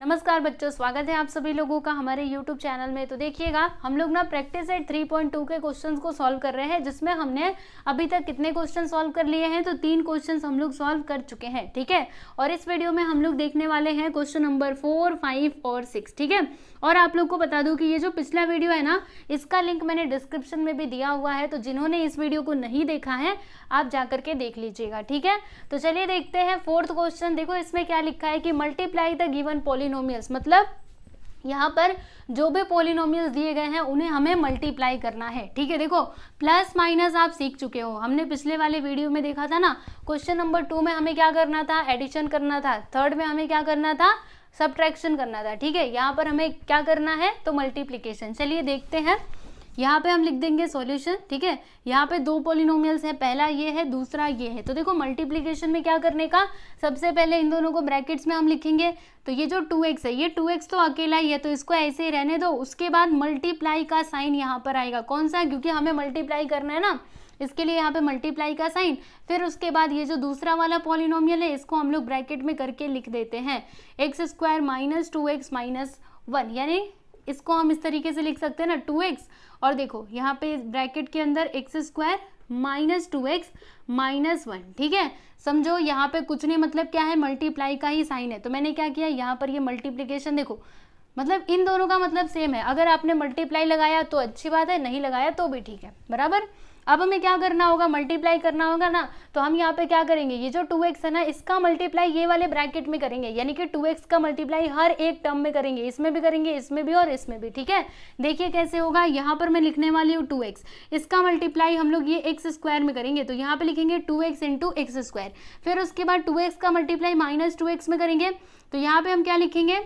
नमस्कार बच्चों, स्वागत है आप सभी लोगों का हमारे YouTube चैनल में। तो देखिएगा, हम लोग ना प्रैक्टिस सेट 3.2 के क्वेश्चंस को सॉल्व कर रहे हैं, जिसमें हमने अभी तक कितने क्वेश्चन सॉल्व कर लिए हैं। तो 3 क्वेश्चंस हम लोग सॉल्व कर चुके हैं, ठीक है। और इस वीडियो में हम लोग देखने वाले हैं क्वेश्चन नंबर 4, 5 और 6, ठीक है। और आप लोग को बता दूं कि ये जो पिछला वीडियो है ना, इसका लिंक मैंने डिस्क्रिप्शन में भी दिया हुआ है, तो जिन्होंने इस वीडियो को नहीं देखा है आप जाकर के देख लीजिएगा, ठीक है। तो चलिए देखते हैं 4th क्वेश्चन। देखो इसमें क्या लिखा है कि मल्टीप्लाई द गिवन पॉलिनोमियल्स, मतलब यहाँ पर जो भी पॉलिनोमियल्स दिए गए हैं उन्हें हमें मल्टीप्लाई करना है, ठीक है। देखो प्लस माइनस आप सीख चुके हो, हमने पिछले वाले वीडियो में देखा था ना। क्वेश्चन नंबर 2 में हमें क्या करना था, एडिशन करना था। 3rd में हमें क्या करना था, सब्ट्रैक्शन करना था, ठीक है। यहाँ पर हमें क्या करना है, तो मल्टीप्लिकेशन। चलिए देखते हैं, यहाँ पे हम लिख देंगे सॉल्यूशन, ठीक है। यहाँ पे 2 पॉलिनोमियल्स है, पहला ये है, दूसरा ये है। तो देखो मल्टीप्लिकेशन में क्या करने का, सबसे पहले इन दोनों को ब्रैकेट्स में हम लिखेंगे। तो ये जो 2x है, ये 2x तो अकेला ही है, तो इसको ऐसे ही रहने दो। उसके बाद मल्टीप्लाई का साइन यहाँ पर आएगा, कौन सा, क्योंकि हमें मल्टीप्लाई करना है ना, इसके लिए यहाँ पे मल्टीप्लाई का साइन। फिर उसके बाद ये जो दूसरा वाला पॉलिनोमियल है, इसको हम लोग ब्रैकेट में करके लिख देते हैं, x² माइनस 2x माइनस 1, यानी इसको हम इस तरीके से लिख सकते हैं ना, 2x। और देखो यहाँ पे ब्रैकेट के अंदर x² माइनस 2x माइनस 1, ठीक है। समझो यहाँ पे कुछ नहीं, मतलब क्या है, मल्टीप्लाई का ही साइन है। तो मैंने क्या किया, यहाँ पर ये मल्टीप्लिकेशन, देखो मतलब इन दोनों का मतलब सेम है। अगर आपने मल्टीप्लाई लगाया तो अच्छी बात है, नहीं लगाया तो भी ठीक है, बराबर। अब हमें क्या करना होगा, मल्टीप्लाई करना होगा ना। तो हम यहाँ पे क्या करेंगे, ये जो 2x है ना, इसका मल्टीप्लाई ये वाले ब्रैकेट में करेंगे, यानी कि 2x का मल्टीप्लाई हर एक टर्म में करेंगे, इसमें भी करेंगे, इसमें भी और इसमें भी, ठीक है। देखिए कैसे होगा, यहाँ पर मैं लिखने वाली हूँ 2x, इसका मल्टीप्लाई हम लोग ये x² में करेंगे, तो यहाँ पे लिखेंगे 2x इंटू x²। फिर उसके बाद 2x का मल्टीप्लाई माइनस 2x में करेंगे, तो यहाँ पे हम क्या लिखेंगे,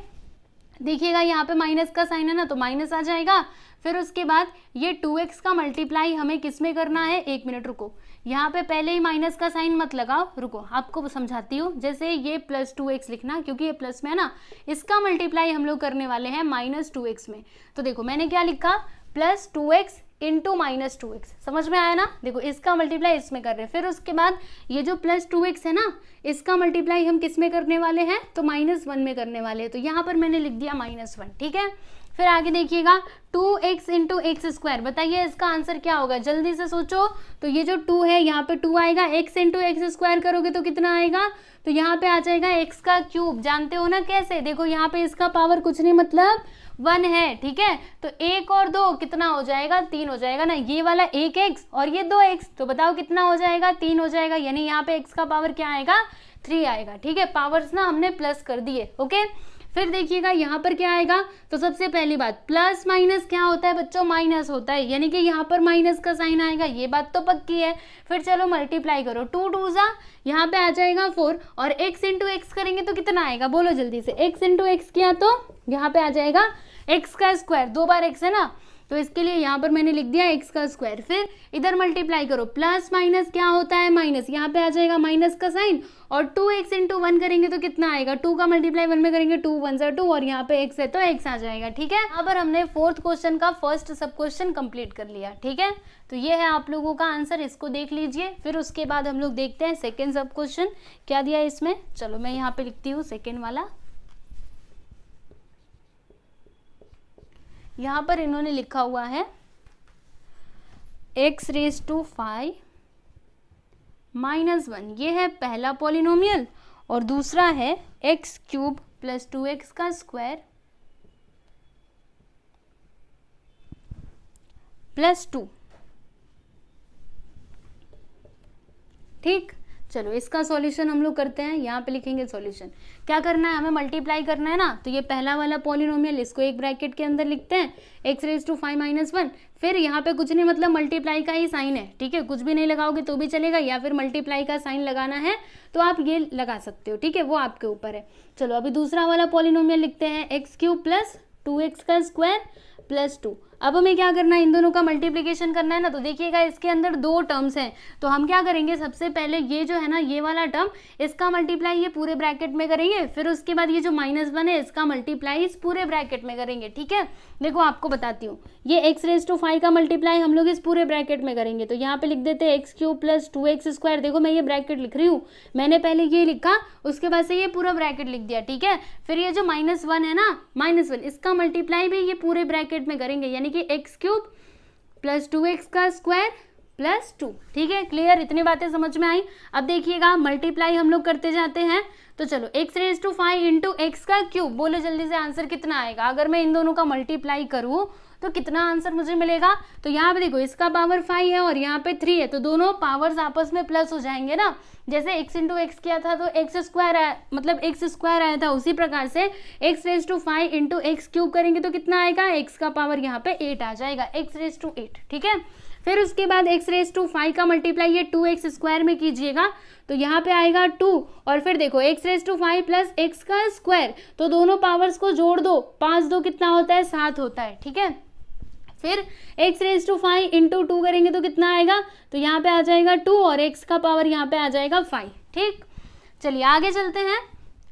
देखिएगा यहाँ पे माइनस का साइन है ना, तो माइनस आ जाएगा। फिर उसके बाद ये 2x का मल्टीप्लाई हमें किस में करना है, 1 मिनट रुको, यहाँ पे पहले ही माइनस का साइन मत लगाओ, रुको आपको समझाती हूँ। जैसे ये प्लस 2x लिखना, क्योंकि ये प्लस में है ना, इसका मल्टीप्लाई हम लोग करने वाले हैं माइनस 2x में। तो देखो मैंने क्या लिखा, plus 2x into minus 2x, समझ में आया ना। देखो इसका मल्टीप्लाई इसमें कर रहे हैं। फिर उसके बाद ये जो प्लस 2x है ना, इसका मल्टीप्लाई हम किस में करने वाले हैं, तो -1 में करने वाले हैं। तो यहाँ पर मैंने लिख दिया -1, ठीक है। फिर आगे देखिएगा 2x इंटू x², बताइए इसका आंसर क्या होगा, जल्दी से सोचो। तो ये जो 2 है, यहाँ पे 2 आएगा, x इंटू x² करोगे तो कितना आएगा, तो यहाँ पे आ जाएगा x का क्यूब। जानते हो ना कैसे, देखो यहाँ पे इसका पावर कुछ नहीं, मतलब 1 है, ठीक है। तो 1 और 2 कितना हो जाएगा, 3 हो जाएगा ना। ये वाला 1x और ये 2x, तो बताओ कितना हो जाएगा, 3 हो जाएगा। यानी यहाँ पे x का पावर क्या आएगा, 3 आएगा, ठीक है। पावर्स ना हमने प्लस कर दिए, ओके। फिर देखिएगा यहाँ पर क्या आएगा, तो सबसे पहली बात, प्लस माइनस क्या होता है बच्चों, माइनस होता है, यानी कि यहाँ पर माइनस का साइन आएगा, ये बात तो पक्की है। फिर चलो मल्टीप्लाई करो, 2 2 जा, यहाँ पे आ जाएगा 4, और x इंटू एक्स करेंगे तो कितना आएगा, बोलो जल्दी से। x इंटू एक्स किया तो यहाँ पे आ जाएगा x का स्क्वायर, 2 बार x है ना, तो इसके लिए यहाँ पर मैंने लिख दिया x का स्क्वायर। फिर इधर मल्टीप्लाई करो, प्लस माइनस क्या होता है, माइनस, यहाँ पे आ जाएगा माइनस का साइन, और 2x इंटू 1 करेंगे तो कितना आएगा, 2 का मल्टीप्लाई 1 में करेंगे, 2 1 जा 2, और यहाँ पे x है तो x आ जाएगा, ठीक है। यहाँ पर हमने 4th क्वेश्चन का फर्स्ट सब क्वेश्चन कंप्लीट कर लिया, ठीक है। तो ये है आप लोगों का आंसर, इसको देख लीजिए। फिर उसके बाद हम लोग देखते हैं सेकेंड सब क्वेश्चन क्या दिया है इसमें। चलो मैं यहाँ पे लिखती हूँ सेकेंड वाला। यहाँ पर इन्होंने लिखा हुआ है x⁵ माइनस 1, ये है पहला पॉलिनोमियल, और दूसरा है x³ प्लस 2x का स्क्वायर प्लस 2, ठीक। चलो इसका सॉल्यूशन हम लोग करते हैं, यहाँ पे लिखेंगे सॉल्यूशन। क्या करना है, हमें मल्टीप्लाई करना है ना, तो ये पहला वाला पॉलिनोमियल, इसको एक ब्रैकेट के अंदर लिखते हैं, x⁵ माइनस 1। फिर यहाँ पे कुछ नहीं, मतलब मल्टीप्लाई का ही साइन है, ठीक है। कुछ भी नहीं लगाओगे तो भी चलेगा, या फिर मल्टीप्लाई का साइन लगाना है तो आप ये लगा सकते हो, ठीक है, वो आपके ऊपर है। चलो अभी दूसरा वाला पॉलिनोमियल लिखते हैं, x³ प्लस 2x का स्क्वायर प्लस 2। अब हमें क्या करना है, इन दोनों का मल्टीप्लीकेशन करना है ना। तो देखिएगा इसके अंदर दो टर्म्स हैं, तो हम क्या करेंगे, सबसे पहले ये जो है ना ये वाला टर्म, इसका मल्टीप्लाई ये पूरे ब्रैकेट में करेंगे, फिर उसके बाद ये जो -1 है इसका मल्टीप्लाई इस पूरे ब्रैकेट में करेंगे। ठीक है, देखो आपको बताती हूँ, ये x⁵ का मल्टीप्लाई हम लोग इस पूरे ब्रैकेट में करेंगे, तो यहाँ पे लिख देते हैं x³ + 2x²। देखो मैं ये ब्रैकेट लिख रही हूँ, मैंने पहले ये लिखा, उसके बाद से ये पूरा ब्रैकेट लिख दिया। ठीक है, फिर ये जो -1 है ना, -1 इसका मल्टीप्लाई भी ये पूरे ब्रैकेट में करेंगे, यानी कि x³ + 2x² + 2। ठीक है, क्लियर, इतनी बातें समझ में आई। अब देखिएगा मल्टीप्लाई हम लोग करते जाते हैं, तो चलो x⁵ × x³, बोलो जल्दी से आंसर कितना आएगा। अगर मैं इन दोनों का मल्टीप्लाई करूँ तो कितना आंसर मुझे मिलेगा, तो यहाँ पे देखो इसका पावर 5 है और यहाँ पे 3 है, तो दोनों पावर्स आपस में प्लस हो जाएंगे ना। जैसे x × x किया था तो x² आया, मतलब x² आया था, उसी प्रकार से x⁵ × x³ करेंगे तो कितना आएगा, x का पावर यहाँ पे 8 आ जाएगा, x⁵8। ठीक है, फिर उसके बाद x⁵ का मल्टीप्लाई ये 2x² में कीजिएगा, तो यहाँ पे आएगा 2, और फिर देखो x⁵ + x², तो दोनों पावर्स को जोड़ दो, 5 2 कितना होता है, 7 होता है। ठीक है, फिर x⁵ × 2 करेंगे तो कितना आएगा, तो यहाँ पे आ जाएगा 2 और x का पावर यहाँ पे आ जाएगा 5। ठीक, चलिए आगे चलते हैं।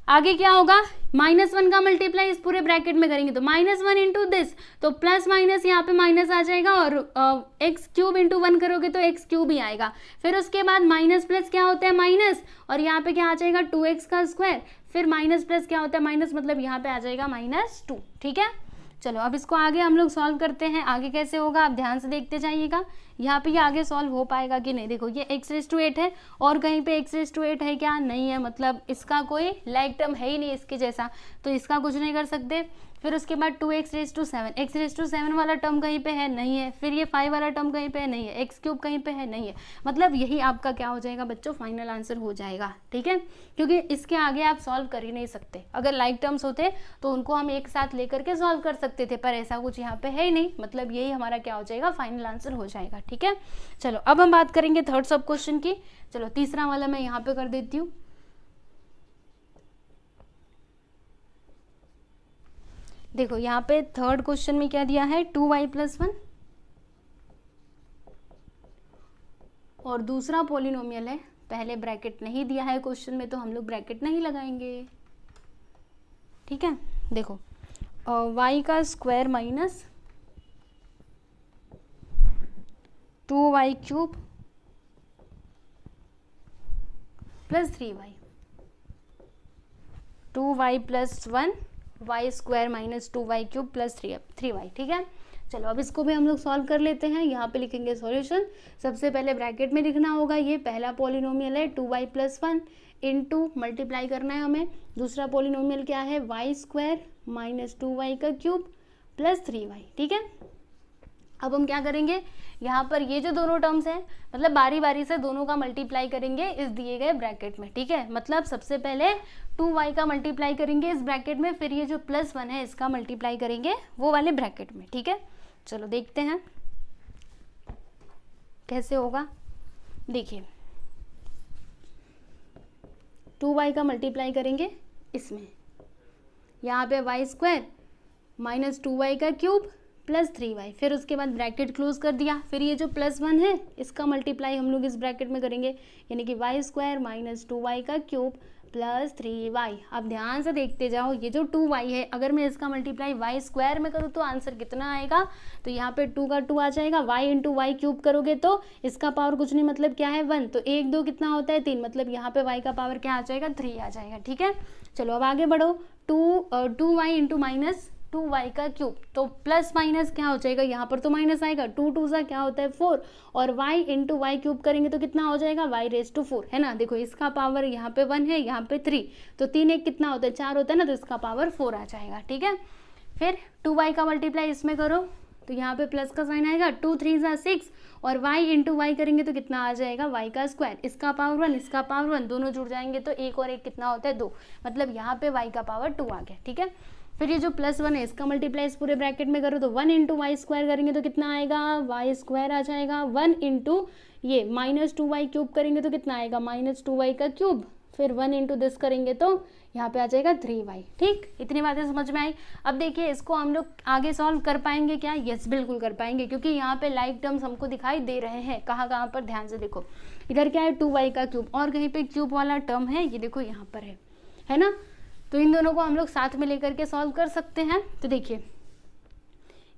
आगे क्या होगा, -1 का मल्टीप्लाई इस पूरे ब्रैकेट में करेंगे, तो -1 × दिस, तो प्लस माइनस यहाँ पे माइनस आ जाएगा, और x³ × 1 करोगे तो x³ ही आएगा। फिर उसके बाद माइनस प्लस क्या होता है, माइनस, और यहाँ पे क्या आ जाएगा 2x², फिर माइनस प्लस क्या होता है, माइनस, मतलब यहाँ पे आ जाएगा -2। ठीक है, चलो अब इसको आगे हम लोग सॉल्व करते हैं। आगे कैसे होगा आप ध्यान से देखते जाइएगा, यहाँ पे ये आगे सॉल्व हो पाएगा कि नहीं। देखो ये x⁵ है और कहीं पे x⁵ है क्या, नहीं है, मतलब इसका कोई लाइक टर्म है ही नहीं इसके जैसा, तो इसका कुछ नहीं कर सकते। फिर उसके बाद 2x⁵, x⁵ वाला टर्म कहीं पे है, नहीं है। फिर ये 5 वाला टर्म कहीं पे है, नहीं है। x³ कहीं पे है, नहीं है। मतलब यही आपका क्या हो जाएगा बच्चों, फाइनल आंसर हो जाएगा। ठीक है, क्योंकि इसके आगे आप सॉल्व कर ही नहीं सकते। अगर लाइक टर्म्स होते तो उनको हम एक साथ लेकर के सॉल्व कर सकते थे, पर ऐसा कुछ यहाँ पे है ही नहीं, मतलब यही हमारा क्या हो जाएगा, फाइनल आंसर हो जाएगा। ठीक है, चलो अब हम बात करेंगे थर्ड सब क्वेश्चन की। चलो तीसरा वाला मैं यहाँ पे कर देती हूँ। देखो यहाँ पे थर्ड क्वेश्चन में क्या दिया है, 2y + 1, और दूसरा पॉलिनोमियल है। पहले ब्रैकेट नहीं दिया है क्वेश्चन में, तो हम लोग ब्रैकेट नहीं लगाएंगे। ठीक है, देखो y² - 2y³ + 3y, 2y + 1 y² - 2y³ + 3y। ठीक है, चलो अब इसको भी हम लोग सॉल्व कर लेते हैं। यहाँ पे लिखेंगे सॉल्यूशन। सबसे पहले ब्रैकेट में लिखना होगा, ये पहला पॉलिनोमियल है 2y + 1 इंटू मल्टीप्लाई करना है हमें। दूसरा पॉलिनोमियल क्या है, y² - 2y³ + 3y। ठीक है, अब हम क्या करेंगे, यहाँ पर ये जो दोनों टर्म्स हैं, मतलब बारी बारी से दोनों का मल्टीप्लाई करेंगे इस दिए गए ब्रैकेट में। ठीक है, मतलब सबसे पहले 2y का मल्टीप्लाई करेंगे इस ब्रैकेट में, फिर ये जो +1 है इसका मल्टीप्लाई करेंगे वो वाले ब्रैकेट में। ठीक है, चलो देखते हैं कैसे होगा। देखिए 2y का मल्टीप्लाई करेंगे इसमें, यहाँ पे y² - 2y³ + 3y, फिर उसके बाद ब्रैकेट क्लोज कर दिया। फिर ये जो +1 है इसका मल्टीप्लाई हम लोग इस ब्रैकेट में करेंगे, यानी कि y² - 2y³ + 3y। अब ध्यान से देखते जाओ, ये जो 2y है, अगर मैं इसका मल्टीप्लाई y² में करूँ तो आंसर कितना आएगा, तो यहाँ पे 2 का 2 आ जाएगा। y × y³ करोगे तो इसका पावर कुछ नहीं, मतलब क्या है 1, तो 1 2 कितना होता है 3, मतलब यहाँ पे y का पावर क्या आ जाएगा 3 आ जाएगा। ठीक है, चलो अब आगे बढ़ो। 2y × -2y³, तो प्लस माइनस क्या हो जाएगा, यहाँ पर तो माइनस आएगा, 2 2 सा क्या होता है 4, और y × y³ करेंगे तो कितना हो जाएगा y⁴, है ना। देखो इसका पावर यहाँ पे 1 है, यहाँ पे 3, तो 3 1 कितना होता है 4 होता है ना, तो इसका पावर 4 आ जाएगा। ठीक है, फिर 2y का मल्टीप्लाई इसमें करो तो यहाँ पे प्लस का साइन आएगा, 2 3 = 6, और y × y करेंगे तो कितना आ जाएगा y², इसका पावर 1, इसका पावर 1, दोनों जुड़ जाएंगे तो 1 और 1 कितना होता है 2, मतलब यहाँ पे y का पावर 2 आ गया। ठीक है, फिर ये जो +1 है इसका मल्टीप्लाई इस पूरे ब्रैकेट में करो तो 1 × y² करेंगे तो कितना आएगा y² आ जाएगा। 1 × ये -2y³ करेंगे तो कितना आएगा -2y³, फिर 1 इंटू दिस करेंगे तो यहाँ पे आ जाएगा 3y। ठीक, इतनी बातें समझ में आई। अब देखिए इसको हम लोग आगे सॉल्व कर पाएंगे क्या? यस बिल्कुल कर पाएंगे, क्योंकि यहाँ पे लाइक टर्म्स हमको दिखाई दे रहे हैं। कहाँ पर, ध्यान से देखो, इधर क्या है 2y का क्यूब, और कहीं पे क्यूब वाला टर्म है, ये देखो यहाँ पर है ना। तो इन दोनों को हम लोग साथ में लेकर के सॉल्व कर सकते हैं। तो देखिए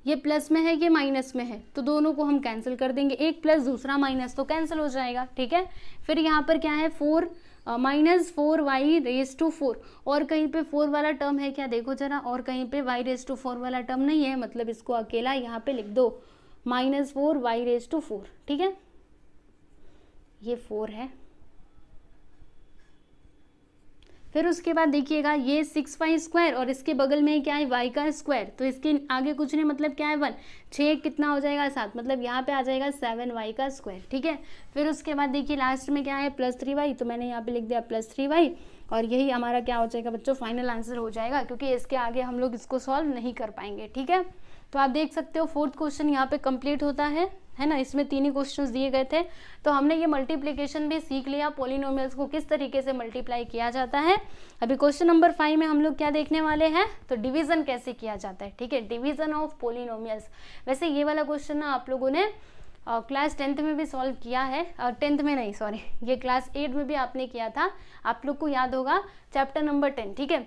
ये प्लस में है, ये माइनस में है, तो दोनों को हम कैंसिल कर देंगे, एक प्लस दूसरा माइनस, तो कैंसिल हो जाएगा। ठीक है, फिर यहाँ पर क्या है 4 माइनस 4y रेज टू 4, और कहीं पे 4 वाला टर्म है क्या, देखो जरा, और कहीं पे y रेज टू 4 वाला टर्म नहीं है, मतलब इसको अकेला यहाँ पे लिख दो, -4y रेज टू 4। ठीक है, ये 4 है। फिर उसके बाद देखिएगा ये 6y स्क्वायर, और इसके बगल में क्या है y का स्क्वायर, तो इसके आगे कुछ नहीं, मतलब क्या है 1, 6 कितना हो जाएगा 7, मतलब यहाँ पे आ जाएगा 7y का स्क्वायर। ठीक है, फिर उसके बाद देखिए लास्ट में क्या है +3y, तो मैंने यहाँ पे लिख दिया +3y, और यही हमारा क्या हो जाएगा बच्चों, फाइनल आंसर हो जाएगा, क्योंकि इसके आगे हम लोग इसको सॉल्व नहीं कर पाएंगे। ठीक है, तो आप देख सकते हो 4th क्वेश्चन यहाँ पे कंप्लीट होता है ना। इसमें 3 ही क्वेश्चंस दिए गए थे, तो हमने ये मल्टीप्लिकेशन भी सीख लिया, पॉलिनोमियल्स को किस तरीके से मल्टीप्लाई किया जाता है। अभी क्वेश्चन नंबर 5 में हम लोग क्या देखने वाले हैं, तो डिवीजन कैसे किया जाता है। ठीक है, डिवीजन ऑफ पॉलिनोमियल्स। वैसे ये वाला क्वेश्चन ना आप लोगों ने क्लास 10th में भी सॉल्व किया है, 10th में नहीं सॉरी, ये क्लास 8 में भी आपने किया था, आप लोग को याद होगा, चैप्टर नंबर 10। ठीक है,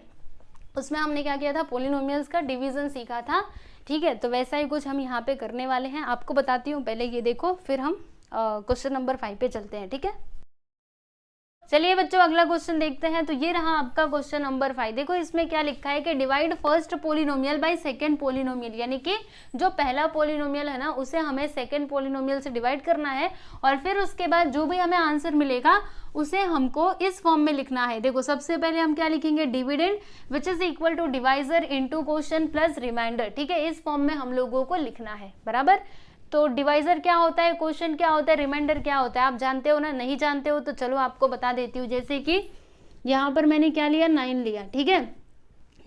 उसमें हमने क्या किया था, पॉलिनोमियल्स का डिवीजन सीखा था। ठीक है, तो वैसा ही कुछ हम यहाँ पे करने वाले हैं, आपको बताती हूँ, पहले ये देखो, फिर हम क्वेश्चन नंबर 5 पे चलते हैं। ठीक है, चलिए बच्चों अगला क्वेश्चन देखते हैं। तो ये रहा आपका क्वेश्चन नंबर 5। देखो इसमें क्या लिखा है कि divide first polynomial by second polynomial, यानी कि जो पहला पोलिनोमियल है ना उसे हमें सेकंड पोलिनोमियल से डिवाइड करना है, और फिर उसके बाद जो भी हमें आंसर मिलेगा उसे हमको इस फॉर्म में लिखना है। देखो सबसे पहले हम क्या लिखेंगे, dividend which is equal to divisor into quotient plus remainder. ठीक है, इस फॉर्म में हम लोगों को लिखना है, बराबर। तो डिवाइजर क्या होता है, क्वोशिएंट क्या होता है, रिमाइंडर क्या होता है, आप जानते हो ना, नहीं जानते हो तो चलो आपको बता देती हूँ। जैसे कि यहाँ पर मैंने क्या लिया, 9 लिया। ठीक है,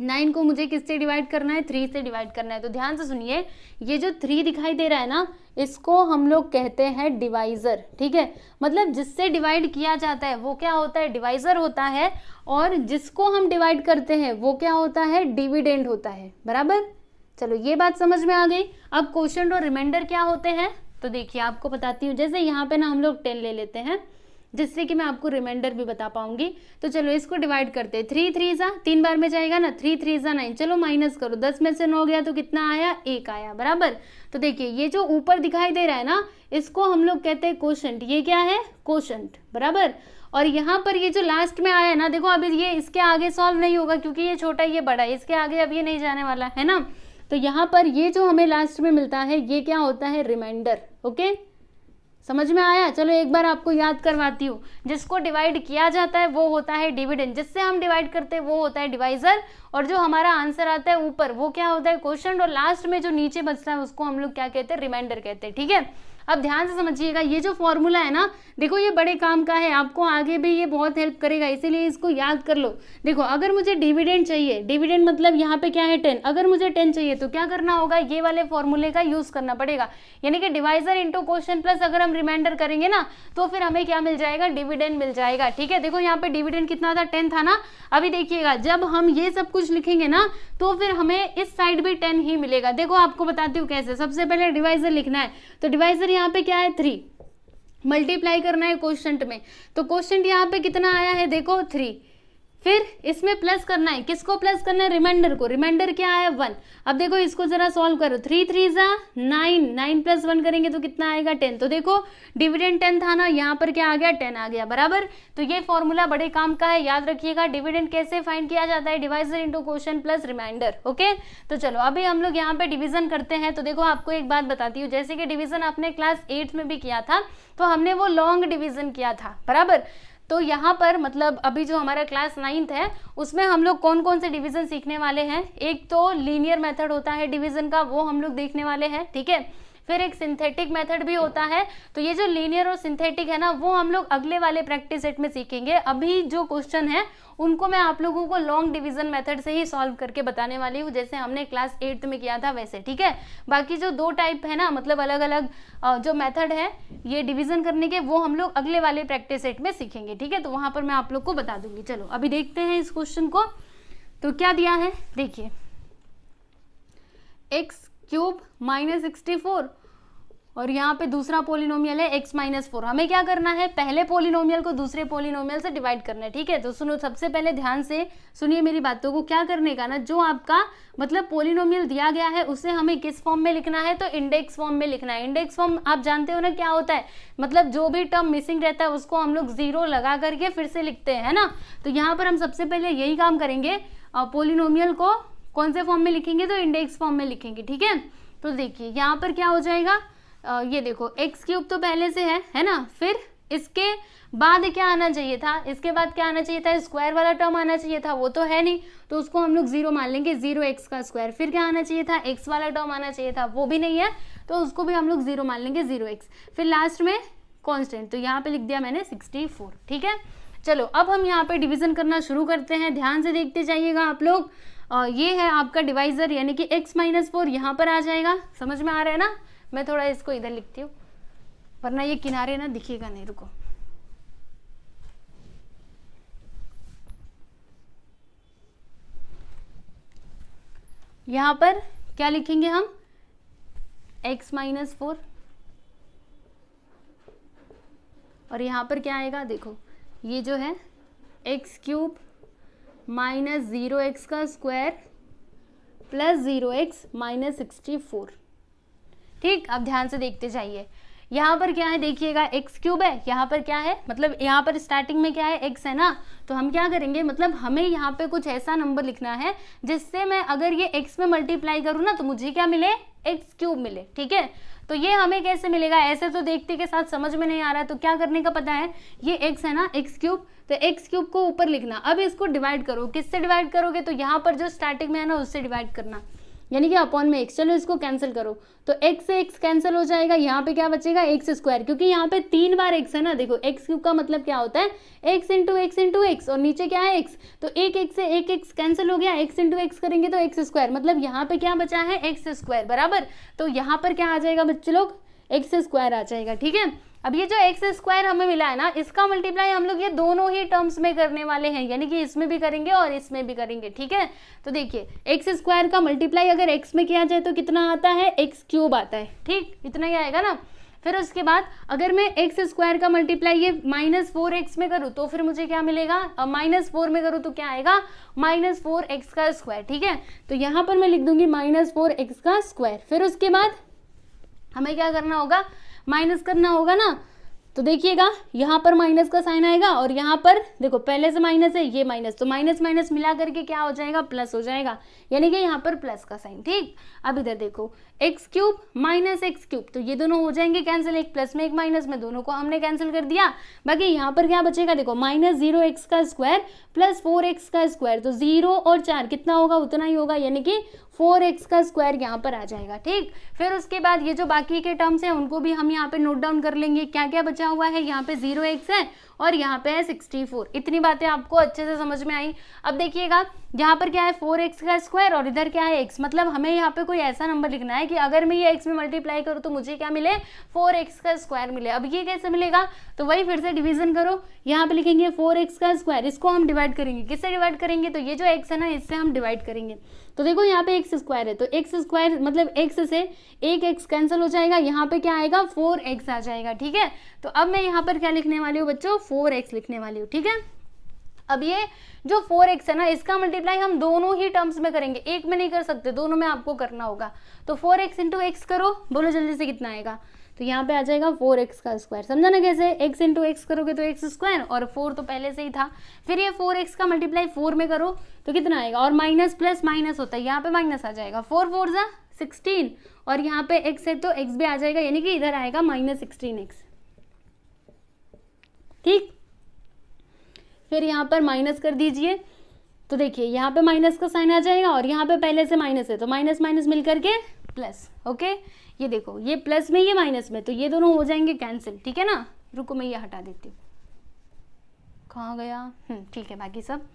9 को मुझे किससे डिवाइड करना है, 3 से डिवाइड करना है। तो ध्यान से सुनिए, ये जो 3 दिखाई दे रहा है ना, इसको हम लोग कहते हैं डिवाइजर। ठीक है, मतलब जिससे डिवाइड किया जाता है वो क्या होता है, डिवाइजर होता है, और जिसको हम डिवाइड करते हैं वो क्या होता है, डिविडेंड होता है, बराबर। चलो ये बात समझ में आ गई। अब क्वोशिएंट और रिमाइंडर क्या होते हैं, तो देखिए आपको बताती हूँ। जैसे यहाँ पे ना हम लोग 10 ले लेते हैं, जिससे कि मैं आपको रिमाइंडर भी बता पाऊंगी। तो चलो इसको डिवाइड करते हैं, 3 3 जा 3 बार में जाएगा ना, 3 3 जा 9। चलो माइनस करो, 10 में से 9 गया तो कितना आया, 1 आया, बराबर। तो देखिए ये जो ऊपर दिखाई दे रहा है ना, इसको हम लोग कहते हैं क्वोशिएंट। ये क्या है, क्वोशिएंट, बराबर। और यहाँ पर ये जो लास्ट में आया ना, देखो अभी ये इसके आगे सॉल्व नहीं होगा, क्योंकि ये छोटा ये बड़ा है, इसके आगे अब ये नहीं जाने वाला है ना। तो यहाँ पर ये जो हमें लास्ट में मिलता है ये क्या होता है, रिमाइंडर। ओके, समझ में आया। चलो एक बार आपको याद करवाती हूँ, जिसको डिवाइड किया जाता है वो होता है डिविडेंड, जिससे हम डिवाइड करते हैं वो होता है डिवाइजर, और जो हमारा आंसर आता है ऊपर वो क्या होता है, क्वोशिएंट, और लास्ट में जो नीचे बचता है उसको हम लोग क्या कहते हैं, रिमाइंडर कहते हैं। ठीक है, अब ध्यान से समझिएगा, ये जो फॉर्मूला है ना, देखो ये बड़े काम का है, आपको आगे भी ये बहुत हेल्प करेगा, इसीलिए इसको याद कर लो। देखो अगर मुझे डिविडेंड चाहिए, डिविडेंड मतलब यहाँ पे क्या है 10, अगर मुझे 10 चाहिए तो क्या करना होगा, ये वाले फॉर्मूले का यूज करना पड़ेगा, यानी कि डिवाइजर इंटू क्वोशिएंट प्लस अगर हम रिमाइंडर करेंगे ना, तो फिर हमें क्या मिल जाएगा, डिविडेंड मिल जाएगा। ठीक है, देखो यहाँ पे डिविडेंड कितना था, 10 था ना। अभी देखिएगा जब हम ये सब कुछ लिखेंगे ना, तो फिर हमें इस साइड भी 10 ही मिलेगा। देखो आपको बताती हूँ कैसे। सबसे पहले डिवाइजर लिखना है, तो डिवाइजर यहाँ पे क्या है 3, मल्टीप्लाई करना है क्वोशिएंट में, तो क्वोशिएंट यहाँ पे कितना आया है, देखो 3। फिर इसमें प्लस करना है, किसको प्लस करना है, रिमाइंडर को। रिमाइंडर क्या है 1। अब देखो इसको जरा सॉल्व करो, 3 3 जा 9, 9 प्लस 1 करेंगे तो कितना आएगा, 10। तो देखो डिविडेंड 10 था ना, यहाँ पर क्या आ गया, 10 आ गया, बराबर। तो ये फॉर्मूला बड़े काम का है, याद रखिएगा। डिविडेंड कैसे फाइंड किया जाता है, divisor into quotient plus remainder. Okay, तो चलो अभी हम लोग यहाँ पे डिवीजन करते हैं। तो देखो आपको एक बात बताती हूँ, जैसे कि डिवीजन आपने क्लास 8 में भी किया था, तो हमने वो लॉन्ग डिवीजन किया था, बराबर। तो यहाँ पर मतलब अभी जो हमारा क्लास 9th है उसमें हम लोग कौन कौन से डिवीजन सीखने वाले हैं। एक तो लीनियर मेथड होता है डिवीजन का, वो हम लोग देखने वाले हैं। ठीक है, फिर एक सिंथेटिक मेथड भी होता है। तो ये जो लीनियर और सिंथेटिक है ना, वो हम लोग अगले वाले प्रैक्टिस सेट में सीखेंगे। अभी जो क्वेश्चन है उनको मैं आप लोगों को लॉन्ग डिवीजन मेथड से ही सॉल्व करके बताने वाली हूँ, जैसे हमने क्लास 8th में किया था वैसे, ठीक है। बाकी जो 2 टाइप है ना, मतलब अलग अलग जो मेथड है ये डिवीजन करने के, वो हम लोग अगले वाले प्रैक्टिस सेट में सीखेंगे, ठीक है। तो वहां पर मैं आप लोग को बता दूंगी। चलो अभी देखते हैं इस क्वेश्चन को। तो क्या दिया है देखिए, x³ - 64 और यहाँ पे दूसरा पोलिनोमियल है x - 4। हमें क्या करना है, पहले पोलिनोमियल को दूसरे पोलिनोमियल से डिवाइड करना है, ठीक है। तो सुनो, सबसे पहले ध्यान से सुनिए मेरी बातों को। क्या करने का ना, जो आपका मतलब पोलिनोमियल दिया गया है उसे हमें किस फॉर्म में लिखना है, तो इंडेक्स फॉर्म में लिखना है। इंडेक्स फॉर्म आप जानते हो ना क्या होता है, मतलब जो भी टर्म मिसिंग रहता है उसको हम लोग 0 लगा करके फिर से लिखते हैं, है ना। तो यहाँ पर हम सबसे पहले यही काम करेंगे, पोलिनोमियल को कौन से फॉर्म में लिखेंगे, तो इंडेक्स फॉर्म में लिखेंगे, ठीक है। तो देखिए यहाँ पर क्या हो जाएगा, ये देखो x³ तो पहले से है ना। फिर इसके बाद क्या आना चाहिए था, इसके बाद क्या आना चाहिए था, स्क्वायर वाला टर्म आना चाहिए था, वो तो है नहीं, तो उसको हम लोग 0 मान लेंगे, 0x का स्क्वायर। फिर क्या आना चाहिए था, x वाला टर्म आना चाहिए था, वो भी नहीं है, तो उसको भी हम लोग 0 मान लेंगे, 0x। फिर लास्ट में कांस्टेंट, तो यहाँ पे लिख दिया मैंने 64, ठीक है। चलो अब हम यहाँ पे डिवीजन करना शुरू करते हैं, ध्यान से देखते जाइएगा आप लोग। ये है आपका डिवाइजर, यानी कि x - 4 यहाँ पर आ जाएगा, समझ में आ रहा है ना। मैं थोड़ा इसको इधर लिखती हूँ वरना ये किनारे ना दिखेगा नहीं, रुको। यहाँ पर क्या लिखेंगे हम, x - 4 और यहाँ पर क्या आएगा, देखो ये जो है x³ - 0x का स्क्वायर प्लस 0x - 64, ठीक। अब ध्यान से देखते जाइए, यहाँ पर क्या है देखिएगा, x³ है, यहाँ पर क्या है, मतलब यहाँ पर स्टार्टिंग में क्या है, x है ना। तो हम क्या करेंगे, मतलब हमें यहाँ पे कुछ ऐसा नंबर लिखना है जिससे मैं अगर ये x में मल्टीप्लाई करूँ ना तो मुझे क्या मिले, x³ मिले, ठीक है। तो ये हमें कैसे मिलेगा, ऐसे तो देखते के साथ समझ में नहीं आ रहा है, तो क्या करने का पता है, ये x है ना, x³, तो x³ को ऊपर लिखना। अब इसको डिवाइड करो, किससे डिवाइड करोगे, तो यहाँ पर जो स्टार्टिंग में है ना उससे डिवाइड करना, यानी कि अपॉन में x। चलो इसको कैंसिल करो, तो x से x कैंसिल हो जाएगा, यहाँ पे क्या बचेगा, x², क्योंकि यहाँ पे 3 बार x है ना। देखो x³ का मतलब क्या होता है, x × x × x, और नीचे क्या है x, तो एक x से एक x कैंसिल हो गया, x × x करेंगे तो x², मतलब यहाँ पे क्या बचा है, x² बराबर। तो यहाँ पर क्या आ जाएगा बच्चे लोग, x² आ जाएगा, ठीक है। अब ये जो x² हमें मिला है ना, इसका मल्टीप्लाई हम लोग ये दोनों ही टर्म्स में करने वाले हैं, यानी कि इसमें भी करेंगे और इसमें भी करेंगे, ठीक है। तो देखिए x² का मल्टीप्लाई अगर x में किया जाए तो कितना आता है, x³ आता है, ठीक, इतना ही आएगा ना। फिर उसके बाद अगर मैं x² का मल्टीप्लाई ये -4x में करूँ तो फिर मुझे क्या मिलेगा, -4 में करूँ तो क्या आएगा, -4x का स्क्वायर, ठीक है। तो यहाँ पर मैं लिख दूंगी -4x का स्क्वायर। फिर उसके बाद हमें क्या करना होगा, माइनस करना होगा ना। तो देखिएगा यहाँ पर माइनस का साइन आएगा और यहाँ पर देखो पहले से माइनस है, ये माइनस, तो माइनस माइनस मिला करके क्या हो जाएगा, प्लस हो जाएगा, यानी कि यहाँ पर प्लस का साइन, ठीक। अब इधर देखो x³ - x³, तो ये दोनों हो जाएंगे कैंसिल, एक प्लस में एक माइनस में, दोनों को हमने कैंसिल कर दिया। बाकी यहाँ पर क्या बचेगा, देखो -0x का स्क्वायर प्लस 4x का स्क्वायर, तो 0 और 4 कितना होगा, उतना ही होगा, यानी कि 4x का स्क्वायर यहाँ पर आ जाएगा, ठीक। फिर उसके बाद ये जो बाकी के टर्म्स हैं उनको भी हम यहाँ पे नोट डाउन कर लेंगे, क्या क्या बचा हुआ है। यहाँ पे 0x है और यहाँ पे है 64। इतनी बातें आपको अच्छे से समझ में आई। अब देखिएगा यहाँ पर क्या है, 4x का स्क्वायर और इधर क्या है x, मतलब हमें यहाँ पे कोई ऐसा नंबर लिखना है कि अगर मैं ये x में मल्टीप्लाई करूँ तो मुझे क्या मिले, 4x का स्क्वायर मिले। अब ये कैसे मिलेगा, तो वही फिर से डिवीजन करो, यहाँ पे लिखेंगे 4x का स्क्वायर, इसको हम डिवाइड करेंगे, किससे डिवाइड करेंगे, तो ये जो x है ना इससे हम डिवाइड करेंगे। तो देखो यहाँ पे x² है, तो x² मतलब x से एक x कैंसिल हो जाएगा, यहाँ पे क्या आएगा, 4x आ जाएगा, ठीक है। तो अब मैं यहाँ पर क्या लिखने वाली हूँ बच्चों, 4x लिखने वाली हूँ, ठीक है। अब ये जो 4x है ना इसका मल्टीप्लाई हम दोनों ही टर्म्स में करेंगे, एक में नहीं कर सकते, दोनों में आपको करना होगा। तो 4x × x करो, बोलो जल्दी से कितना आएगा, तो यहाँ पे आ जाएगा 4x का स्क्वायर। समझा ना कैसे, x × x करोगे तो x² और 4 तो पहले से ही था। फिर ये 4x का मल्टीप्लाई 4 में करो तो कितना आएगा, और माइनस प्लस माइनस होता है, यहाँ पे माइनस आ जाएगा, 4 4 जा 16 और यहाँ पे x है तो x भी आ जाएगा, यानी कि इधर आएगा -16x, ठीक। फिर यहाँ पर माइनस कर दीजिए, तो देखिए यहाँ पे माइनस का साइन आ जाएगा और यहाँ पे पहले से माइनस है तो माइनस माइनस मिल करके प्लस। ओके, ये देखो ये प्लस में ये माइनस में, तो ये दोनों हो जाएंगे कैंसिल, ठीक है ना। रुको मैं ये हटा देती हूँ, कहाँ गया, ठीक है बाकी सब।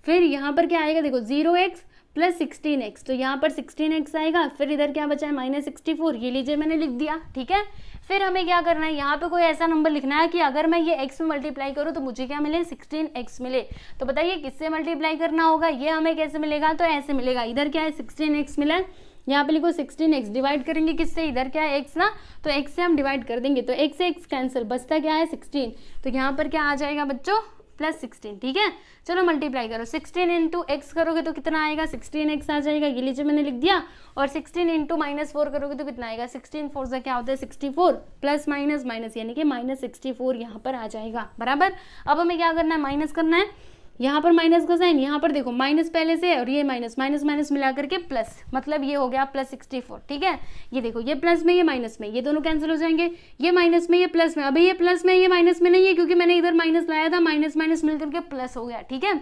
फिर यहाँ पर क्या आएगा, देखो 0x प्लस 16x, तो यहाँ पर 16x आएगा। फिर इधर क्या बचा है, -64, ये लीजिए मैंने लिख दिया, ठीक है। फिर हमें क्या करना है, यहाँ पे कोई ऐसा नंबर लिखना है कि अगर मैं ये x में मल्टीप्लाई करूँ तो मुझे क्या मिले, 16x मिले। तो बताइए किससे मल्टीप्लाई करना होगा, ये हमें कैसे मिलेगा, तो ऐसे मिलेगा। इधर क्या है 16x मिला है, यहाँ पे लिखो 16x, डिवाइड करेंगे किससे, इधर क्या है x ना, तो x से हम डिवाइड कर देंगे, तो x से x कैंसिल, बचता क्या है 16, तो यहाँ पर क्या आ जाएगा बच्चों +16, ठीक है। चलो मल्टीप्लाई करो, 16 इंटू एक्स करोगे तो कितना आएगा, 16x आ जाएगा, ये लीजिए मैंने लिख दिया। और 16 इंटू -4 करोगे तो कितना आएगा, 16 4 से क्या होता है 64, प्लस माइनस माइनस यानी कि -64 यहाँ पर आ जाएगा, बराबर। अब हमें क्या करना है, माइनस करना है, यहाँ पर माइनस का साइन, यहाँ पर देखो माइनस पहले से और ये माइनस माइनस माइनस मिला करके प्लस, मतलब ये हो गया +64, ठीक है। ये देखो ये प्लस में ये माइनस में, ये दोनों कैंसिल हो जाएंगे, ये माइनस में ये प्लस में, अभी ये प्लस में ये माइनस में नहीं है क्योंकि मैंने इधर माइनस लाया था, माइनस माइनस मिल करके प्लस हो गया, ठीक है।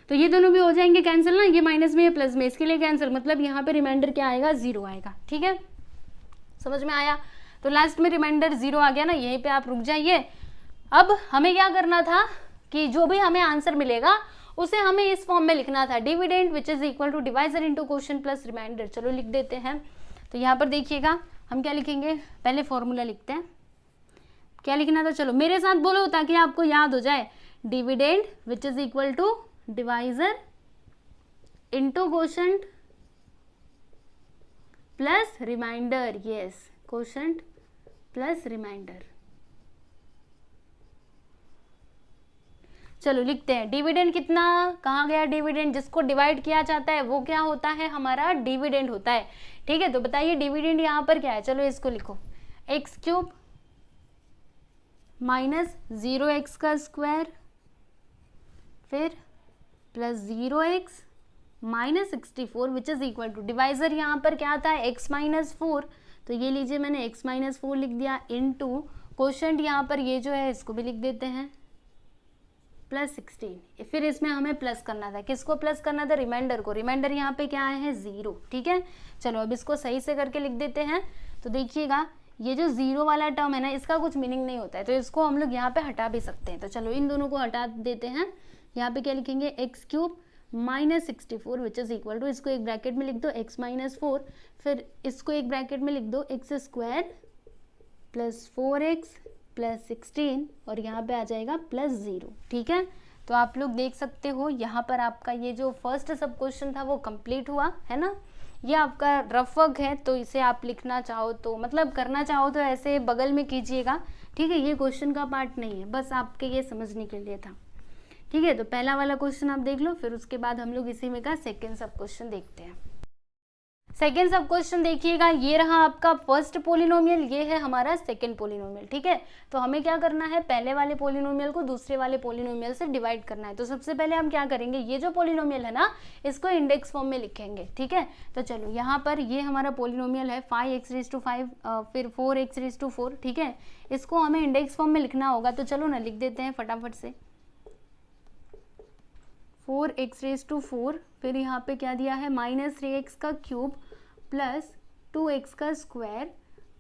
तो ये दोनों भी हो जाएंगे कैंसिल ना, ये माइनस में ये प्लस में, इसके लिए कैंसिल, मतलब यहाँ पे रिमाइंडर क्या आएगा, 0 आएगा, ठीक है। समझ में आया, तो लास्ट में रिमाइंडर 0 आ गया ना, यहीं पे आप रुक जाइए। अब हमें क्या करना था कि जो भी हमें आंसर मिलेगा उसे हमें इस फॉर्म में लिखना था, dividend which is equal to divisor into quotient plus remainder. चलो लिख देते हैं। तो यहाँ पर देखिएगा हम क्या लिखेंगे, पहले फॉर्मूला लिखते हैं, क्या लिखना था, चलो मेरे साथ बोलो ताकि आपको याद हो जाए। Dividend which is equal to divisor into quotient plus remainder, yes quotient plus remainder. चलो लिखते हैं, डिविडेंड कितना, कहाँ गया डिविडेंड, जिसको डिवाइड किया जाता है वो क्या होता है, हमारा डिविडेंड होता है, ठीक है। तो बताइए डिविडेंड यहाँ पर क्या है, चलो इसको लिखो, x³ माइनस 0x का स्क्वायर फिर plus 0x minus 64 which is equal to, divisor यहाँ पर क्या था x-4, तो ये लीजिए मैंने x-4 लिख दिया, इनटू क्वोशिएंट यहाँ पर ये जो है इसको भी लिख देते हैं +16। फिर इसमें हमें प्लस करना था, किसको प्लस करना था, रिमाइंडर को, रिमाइंडर यहाँ पे क्या आया है 0, ठीक है। चलो अब इसको सही से करके लिख देते हैं। तो देखिएगा ये जो 0 वाला टर्म है ना, इसका कुछ मीनिंग नहीं होता है, तो इसको हम लोग यहाँ पे हटा भी सकते हैं। तो चलो इन दोनों को हटा देते हैं। यहाँ पे क्या लिखेंगे, x³ minus 64 which is equal to, इसको एक ब्रैकेट में लिख दो x-4, फिर इसको एक ब्रैकेट में लिख दो x² प्लस 4x प्लस 16 और यहाँ पे आ जाएगा +0, ठीक है। तो आप लोग देख सकते हो यहाँ पर आपका ये जो फर्स्ट सब क्वेश्चन था वो कंप्लीट हुआ है ना। ये आपका रफ वर्क है, तो इसे आप लिखना चाहो तो मतलब करना चाहो तो ऐसे बगल में कीजिएगा, ठीक है। ये क्वेश्चन का पार्ट नहीं है, बस आपके ये समझने के लिए था, ठीक है। तो पहला वाला क्वेश्चन आप देख लो, फिर उसके बाद हम लोग इसी में का सेकेंड सब क्वेश्चन देखते हैं। सेकेंड सब क्वेश्चन देखिएगा, ये रहा आपका फर्स्ट पोलिनोमियल, ये है हमारा सेकेंड पोलिनोमियल, ठीक है। तो हमें क्या करना है, पहले वाले पोलिनोमियल को दूसरे वाले पोलिनोमियल से डिवाइड करना है। तो सबसे पहले हम क्या करेंगे, ये जो पोलिनोमियल है ना इसको इंडेक्स फॉर्म में लिखेंगे, ठीक है। तो चलो यहाँ पर ये हमारा पोलिनोमियल है 5x⁵, फिर 4x⁴, ठीक है। इसको हमें इंडेक्स फॉर्म में लिखना होगा, तो चलो ना लिख देते हैं फटाफट से। 4x⁴, फिर यहाँ पे क्या दिया है -3x का क्यूब प्लस 2x का स्क्वायर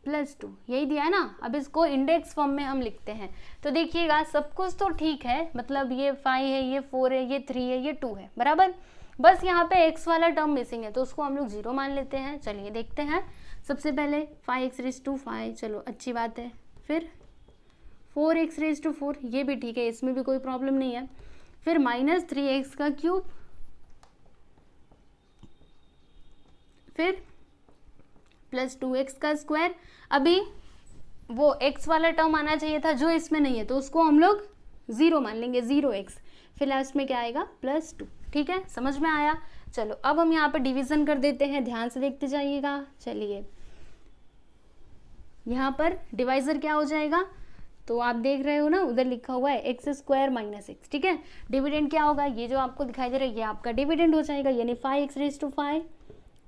प्लस 2, यही दिया है ना। अब इसको इंडेक्स फॉर्म में हम लिखते हैं। तो देखिएगा सब कुछ तो ठीक है, मतलब ये 5 है, ये 4 है, ये 3 है, ये 2 है, बराबर। बस यहाँ पे x वाला टर्म मिसिंग है, तो उसको हम लोग 0 मान लेते हैं। चलिए देखते हैं। सबसे पहले 5x⁵, चलो अच्छी बात है। फिर 4x⁴, ये भी ठीक है, इसमें भी कोई प्रॉब्लम नहीं है। फिर -3x का क्यूब, फिर प्लस 2x का स्क्वायर। अभी वो x वाला टर्म आना चाहिए था जो इसमें नहीं है, तो उसको हम लोग 0 मान लेंगे, 0x। फिर लास्ट में क्या आएगा +2, ठीक है। समझ में आया। चलो अब हम यहाँ पर डिवीजन कर देते हैं, ध्यान से देखते जाइएगा। चलिए यहाँ पर डिवाइजर क्या हो जाएगा, तो आप देख रहे हो ना उधर लिखा हुआ है x² - x, ठीक है। डिविडेंड क्या होगा, ये जो आपको दिखाई दे रहा है ये आपका डिविडेंड हो जाएगा, यानी 5x⁵,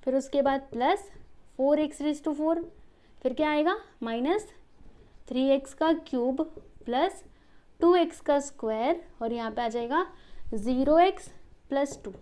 फिर उसके बाद प्लस 4x⁴, फिर क्या आएगा -3x का क्यूब प्लस 2x का स्क्वायर और यहाँ पे आ जाएगा 0x + 2।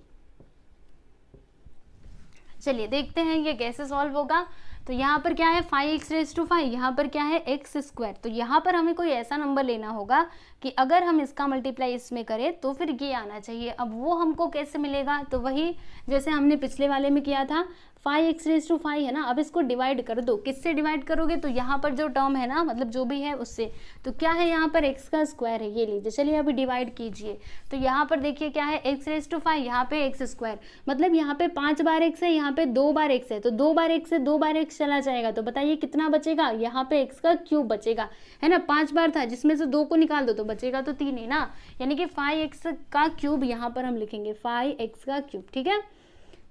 चलिए देखते हैं ये कैसे सॉल्व होगा। तो यहाँ पर क्या है 5x⁵, यहाँ पर क्या है x²। तो यहाँ पर हमें कोई ऐसा नंबर लेना होगा कि अगर हम इसका मल्टीप्लाई इसमें करें तो फिर ये आना चाहिए। अब वो हमको कैसे मिलेगा, तो वही जैसे हमने पिछले वाले में किया था 5x⁵ है ना। अब इसको डिवाइड कर दो, किससे डिवाइड करोगे, तो यहाँ पर जो टर्म है ना, मतलब जो भी है उससे, तो क्या है यहाँ पर x² है, ये लीजिए। चलिए अभी डिवाइड कीजिए, तो यहाँ पर देखिए क्या है x⁵, यहाँ पे x², मतलब यहाँ पे 5 बार x है, यहाँ पे 2 बार x है, तो 2 बार x से 2 बार x चला जाएगा, तो बताइए कितना बचेगा, यहाँ पे x³ बचेगा, है ना। 5 बार था जिसमें से 2 को निकाल दो तो बचेगा तो 3 ही ना, यानी कि 5x³ यहाँ पर हम लिखेंगे 5x³, ठीक है।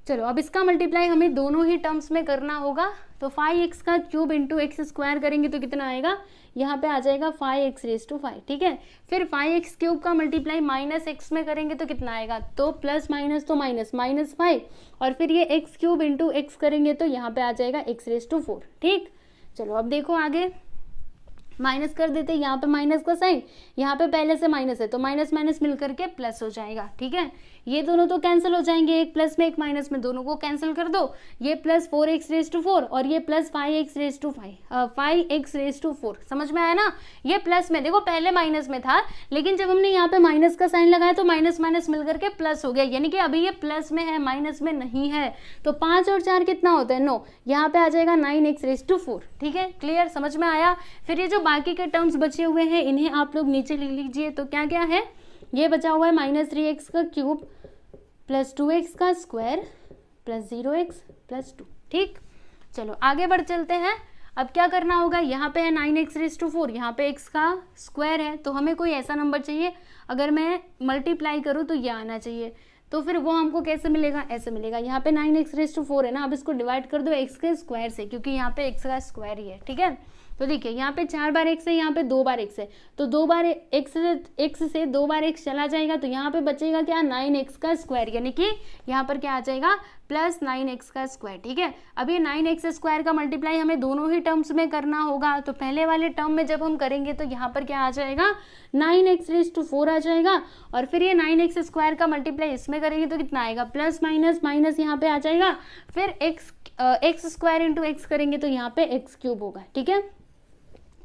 चलो अब इसका मल्टीप्लाई हमें दोनों ही टर्म्स में करना होगा, तो 5x³ इंटू x² करेंगे तो कितना आएगा, यहाँ पे आ जाएगा 5x⁵, ठीक है। फिर 5x³ का मल्टीप्लाई -x में करेंगे तो कितना आएगा, तो प्लस माइनस तो माइनस -5, और फिर ये x³ इंटू x करेंगे तो यहाँ पे आ जाएगा x⁴, ठीक। चलो अब देखो आगे, माइनस कर देते, यहाँ पे माइनस का साइन, यहाँ पे पहले से माइनस है तो माइनस माइनस मिल करके प्लस हो जाएगा, ठीक है। ये दोनों तो कैंसिल हो जाएंगे, एक प्लस में एक माइनस में, दोनों को कैंसिल कर दो। ये प्लस 4x⁴ और ये प्लस 5x⁴, समझ में आया ना। ये प्लस में देखो पहले माइनस में था, लेकिन जब हमने यहाँ पे माइनस का साइन लगाया तो माइनस माइनस मिल करके प्लस हो गया, यानी कि अभी ये प्लस में है, माइनस में नहीं है। तो 5 और 4 कितना होता है 9, यहाँ पे आ जाएगा 9x⁴, ठीक है। क्लियर, समझ में आया। फिर ये जो बाकी के टर्म्स बचे हुए हैं इन्हें आप लोग नीचे लिख लीजिए। तो क्या क्या है, ये बचा हुआ है -3x³ plus 2x² plus 0x plus 2, ठीक। चलो आगे बढ़ चलते हैं। अब क्या करना होगा, यहाँ पे है 9x⁴, यहाँ पे x का स्क्वायर है, तो हमें कोई ऐसा नंबर चाहिए, अगर मैं मल्टीप्लाई करूँ तो ये आना चाहिए। तो फिर वो हमको कैसे मिलेगा, ऐसे मिलेगा। यहाँ पे 9x⁴ है ना, अब इसको डिवाइड कर दो x के स्क्वायर से, क्योंकि यहाँ पे x का स्क्वायर ही है, ठीक है। तो देखिए यहाँ पे 4 बार x है, यहाँ पे 2 बार x है, तो 2 बार x से 2 बार x चला जाएगा, तो यहाँ पे बचेगा क्या 9x², यानी कि यहाँ पर क्या आ जाएगा प्लस 9x², ठीक है। अब ये 9x² का मल्टीप्लाई हमें दोनों ही टर्म्स में करना होगा। तो पहले वाले टर्म में जब हम करेंगे तो यहाँ पर क्या आ जाएगा 9x⁴ आ जाएगा, और फिर ये 9x² का मल्टीप्लाई इसमें करेंगे तो कितना आएगा, प्लस माइनस माइनस यहाँ पे आ जाएगा, फिर x² इंटू x करेंगे तो यहाँ पे x³ होगा, ठीक है।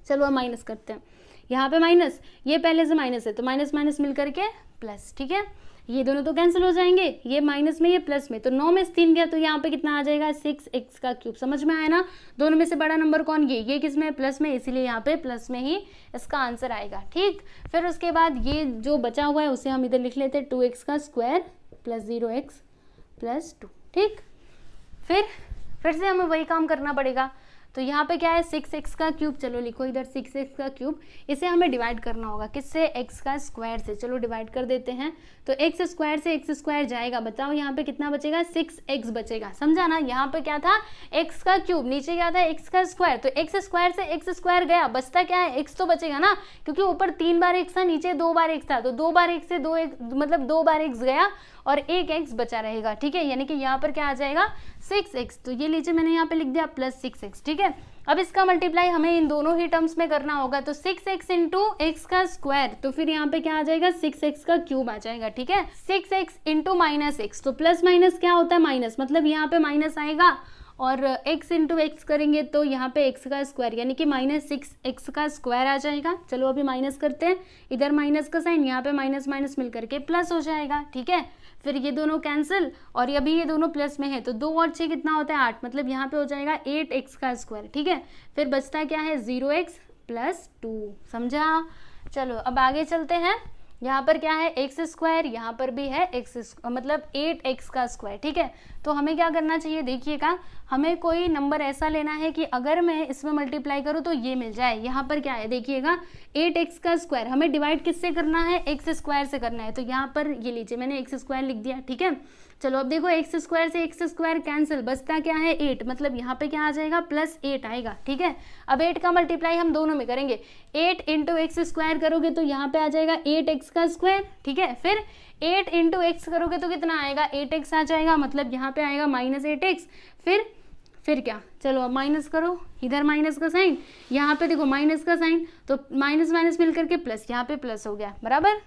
चलो अब माइनस करते हैं, यहाँ पे माइनस, ये पहले से माइनस है तो माइनस माइनस मिल करके प्लस, ठीक है। ये दोनों तो कैंसिल हो जाएंगे, ये माइनस में ये प्लस में, तो 9 में से 3 गया तो यहाँ पे कितना आ जाएगा 6x³। समझ में आया ना। दोनों में से बड़ा नंबर कौन, ये किस में, प्लस में, इसीलिए यहाँ पे प्लस में ही इसका आंसर आएगा, ठीक। फिर उसके बाद ये जो बचा हुआ है उसे हम इधर लिख लेते हैं 2x² प्लस 0x प्लस 2, ठीक। फिर से हमें वही काम करना पड़ेगा। तो यहाँ पे क्या है 6x³, चलो लिखो इधर 6x³, इसे हमें डिवाइड करना होगा किससे, x का स्क्वायर से। चलो डिवाइड कर देते हैं, तो x² से x² जाएगा, बताओ यहाँ पे कितना बचेगा 6x बचेगा, समझा ना। यहाँ पे क्या था x³, नीचे क्या था x का स्क्वायर, तो x² से x² गया, बचता क्या है x तो बचेगा ना, क्योंकि ऊपर 3 बार x था, नीचे 2 बार x था, तो 2 बार x से 2 बार x गया और 1 x बचा रहेगा, ठीक है। यानी कि यहाँ पर क्या आ जाएगा 6x, तो ये लीजिए मैंने यहाँ पे लिख दिया प्लस 6x, ठीक है। अब इसका मल्टीप्लाई हमें इन दोनों ही टर्म्स में करना होगा, तो 6x इंटू एक्स का स्क्वायर, तो फिर यहाँ पे क्या आ जाएगा 6x³ आ जाएगा, ठीक है। 6x इंटू -x, तो प्लस माइनस क्या होता है माइनस, मतलब यहाँ पे माइनस आएगा, और x इंटू एक्स करेंगे तो यहाँ पे x का स्क्वायर, यानी कि -6x का स्क्वायर आ जाएगा। चलो अभी माइनस करते हैं, इधर माइनस का साइन, यहाँ पे माइनस माइनस मिल करके प्लस हो जाएगा, ठीक है। फिर ये दोनों कैंसिल, और अभी ये दोनों प्लस में है, तो 2 और 6 कितना होता है 8, मतलब यहाँ पे हो जाएगा 8x का स्क्वायर, ठीक है। फिर बचता क्या है 0x प्लस 2, समझा। चलो अब आगे चलते हैं। यहाँ पर क्या है x², यहाँ पर भी है मतलब 8x का स्क्वायर, ठीक है। तो हमें क्या करना चाहिए, देखिएगा हमें कोई नंबर ऐसा लेना है कि अगर मैं इसमें मल्टीप्लाई करूँ तो ये मिल जाए। यहाँ पर क्या है देखिएगा 8x का स्क्वायर, हमें डिवाइड किससे करना है x² से करना है, तो यहाँ पर ये लीजिए मैंने x² लिख दिया, ठीक है। चलो अब देखो x² से x² कैंसिल, बचता क्या है 8, मतलब यहाँ पे क्या आ जाएगा प्लस 8 आएगा, ठीक है। अब 8 का मल्टीप्लाई हम दोनों में करेंगे, 8 इंटू x² करोगे तो यहाँ पे आ जाएगा 8x का स्क्वायर, ठीक है। फिर 8 इंटू एक्स करोगे तो कितना आएगा 8x आ जाएगा, मतलब यहाँ पे आएगा -8x। फिर क्या, चलो अब माइनस करो, इधर माइनस का साइन, यहाँ पे देखो माइनस का साइन, तो माइनस माइनस मिल करके प्लस, यहाँ पे प्लस हो गया, बराबर।